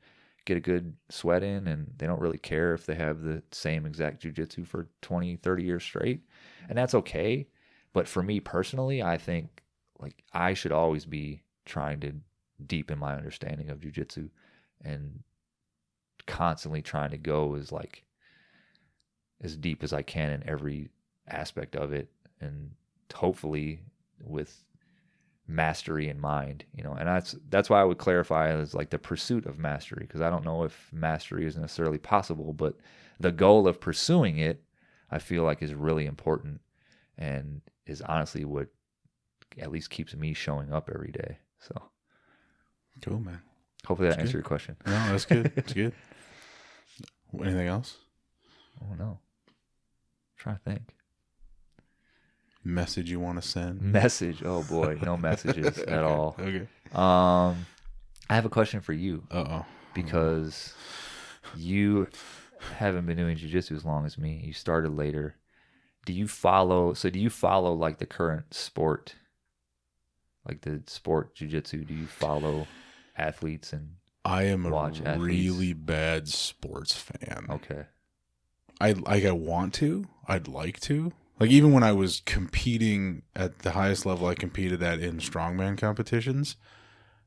B: get a good sweat in, and they don't really care if they have the same exact jiu-jitsu for 20, 30 years straight. And that's okay. But for me personally, I think like I should always be trying to deepen my understanding of jiu-jitsu and constantly trying to go as deep as I can in every aspect of it, and hopefully with mastery in mind, and that's why I would clarify as like the pursuit of mastery, because I don't know if mastery is necessarily possible, but the goal of pursuing it, I feel like is really important and is honestly what at least keeps me showing up every day. So
A: cool, man.
B: Hopefully that answered your question.
A: No, that's good. That's good. Anything else?
B: Oh no. I'm trying to think.
A: Message you want to send?
B: Message? Oh boy, no messages at all.
A: Okay.
B: I have a question for you.
A: Uh-oh.
B: Because you haven't been doing jiu-jitsu as long as me. You started later. Do you follow like the current sport? Like the sport jiu-jitsu? Do you follow athletes and
A: I am
B: watch
A: a really bad sports fan.
B: Okay.
A: I want to. I'd like to. Like even when I was competing at the highest level I competed at in strongman competitions,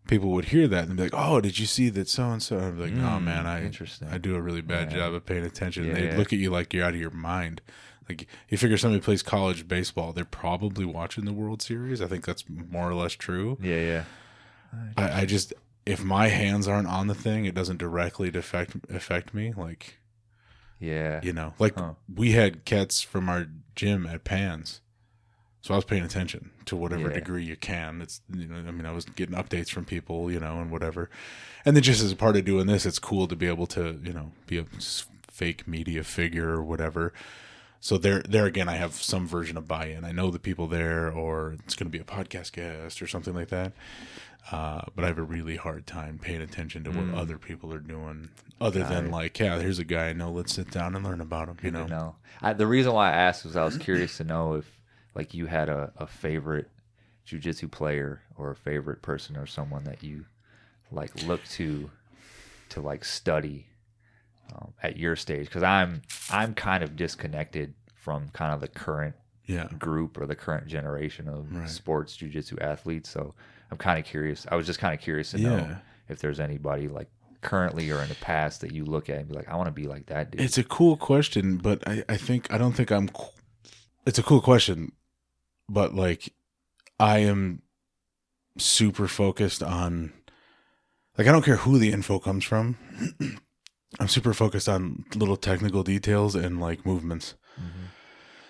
A: people would hear that and be like, "Oh, did you see that so and so?" I'd be like, "No, man, I do a really bad job of paying attention." And they'd look at you like you're out of your mind. Like you figure somebody plays college baseball, they're probably watching the World Series. I think that's more or less true.
B: Yeah.
A: I just, if my hands aren't on the thing, it doesn't directly affect me. Like,
B: yeah,
A: we had cats from our gym at Pans, so I was paying attention to whatever degree you can. It's, I was getting updates from people, and whatever. And then just as a part of doing this, it's cool to be able to, be a fake media figure or whatever. So there again, I have some version of buy-in. I know the people there, or it's going to be a podcast guest or something like that. But I have a really hard time paying attention to what other people are doing, other than here's a guy I know. Let's sit down and learn about him.
B: No. The reason why I asked was I was curious to know if like you had a favorite jiu-jitsu player or a favorite person or someone that you like look to like study at your stage, because I'm kind of disconnected from kind of the current group or the current generation of sports jiu-jitsu athletes. So I'm kind of curious. I was just kind of curious to know if there's anybody like currently or in the past that you look at and be like, I want to be like that dude.
A: It's a cool question, but it's a cool question, but like I am super focused on, like, I don't care who the info comes from. I'm super focused on little technical details and like movements. Mm-hmm.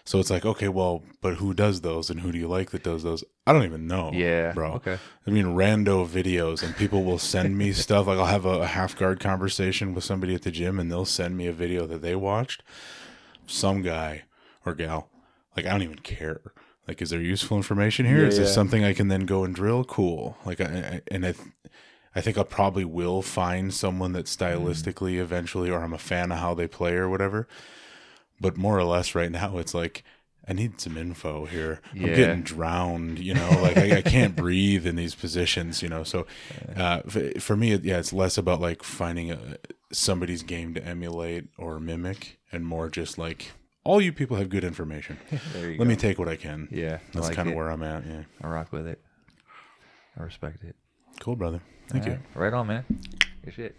A: So it's like, okay, well, but who does those and who do you like that does those? I don't even know.
B: Yeah,
A: bro.
B: Okay.
A: I mean, rando videos, and people will send me stuff. Like I'll have a half guard conversation with somebody at the gym and they'll send me a video that they watched. Some guy or gal, like, I don't even care. Like, is there useful information here? Is this something I can then go and drill? Cool. Like, I think I probably will find someone that stylistically eventually, or I'm a fan of how they play or whatever. But more or less right now, it's like, I need some info here. I'm getting drowned, like I can't breathe in these positions, So for me, it's less about like finding somebody's game to emulate or mimic, and more just like, all you people have good information. Let me take what I can.
B: Yeah.
A: That's like kind of where I'm at. Yeah.
B: I rock with it. I respect it.
A: Cool, brother. Thank you.
B: Right on, man. Good shit.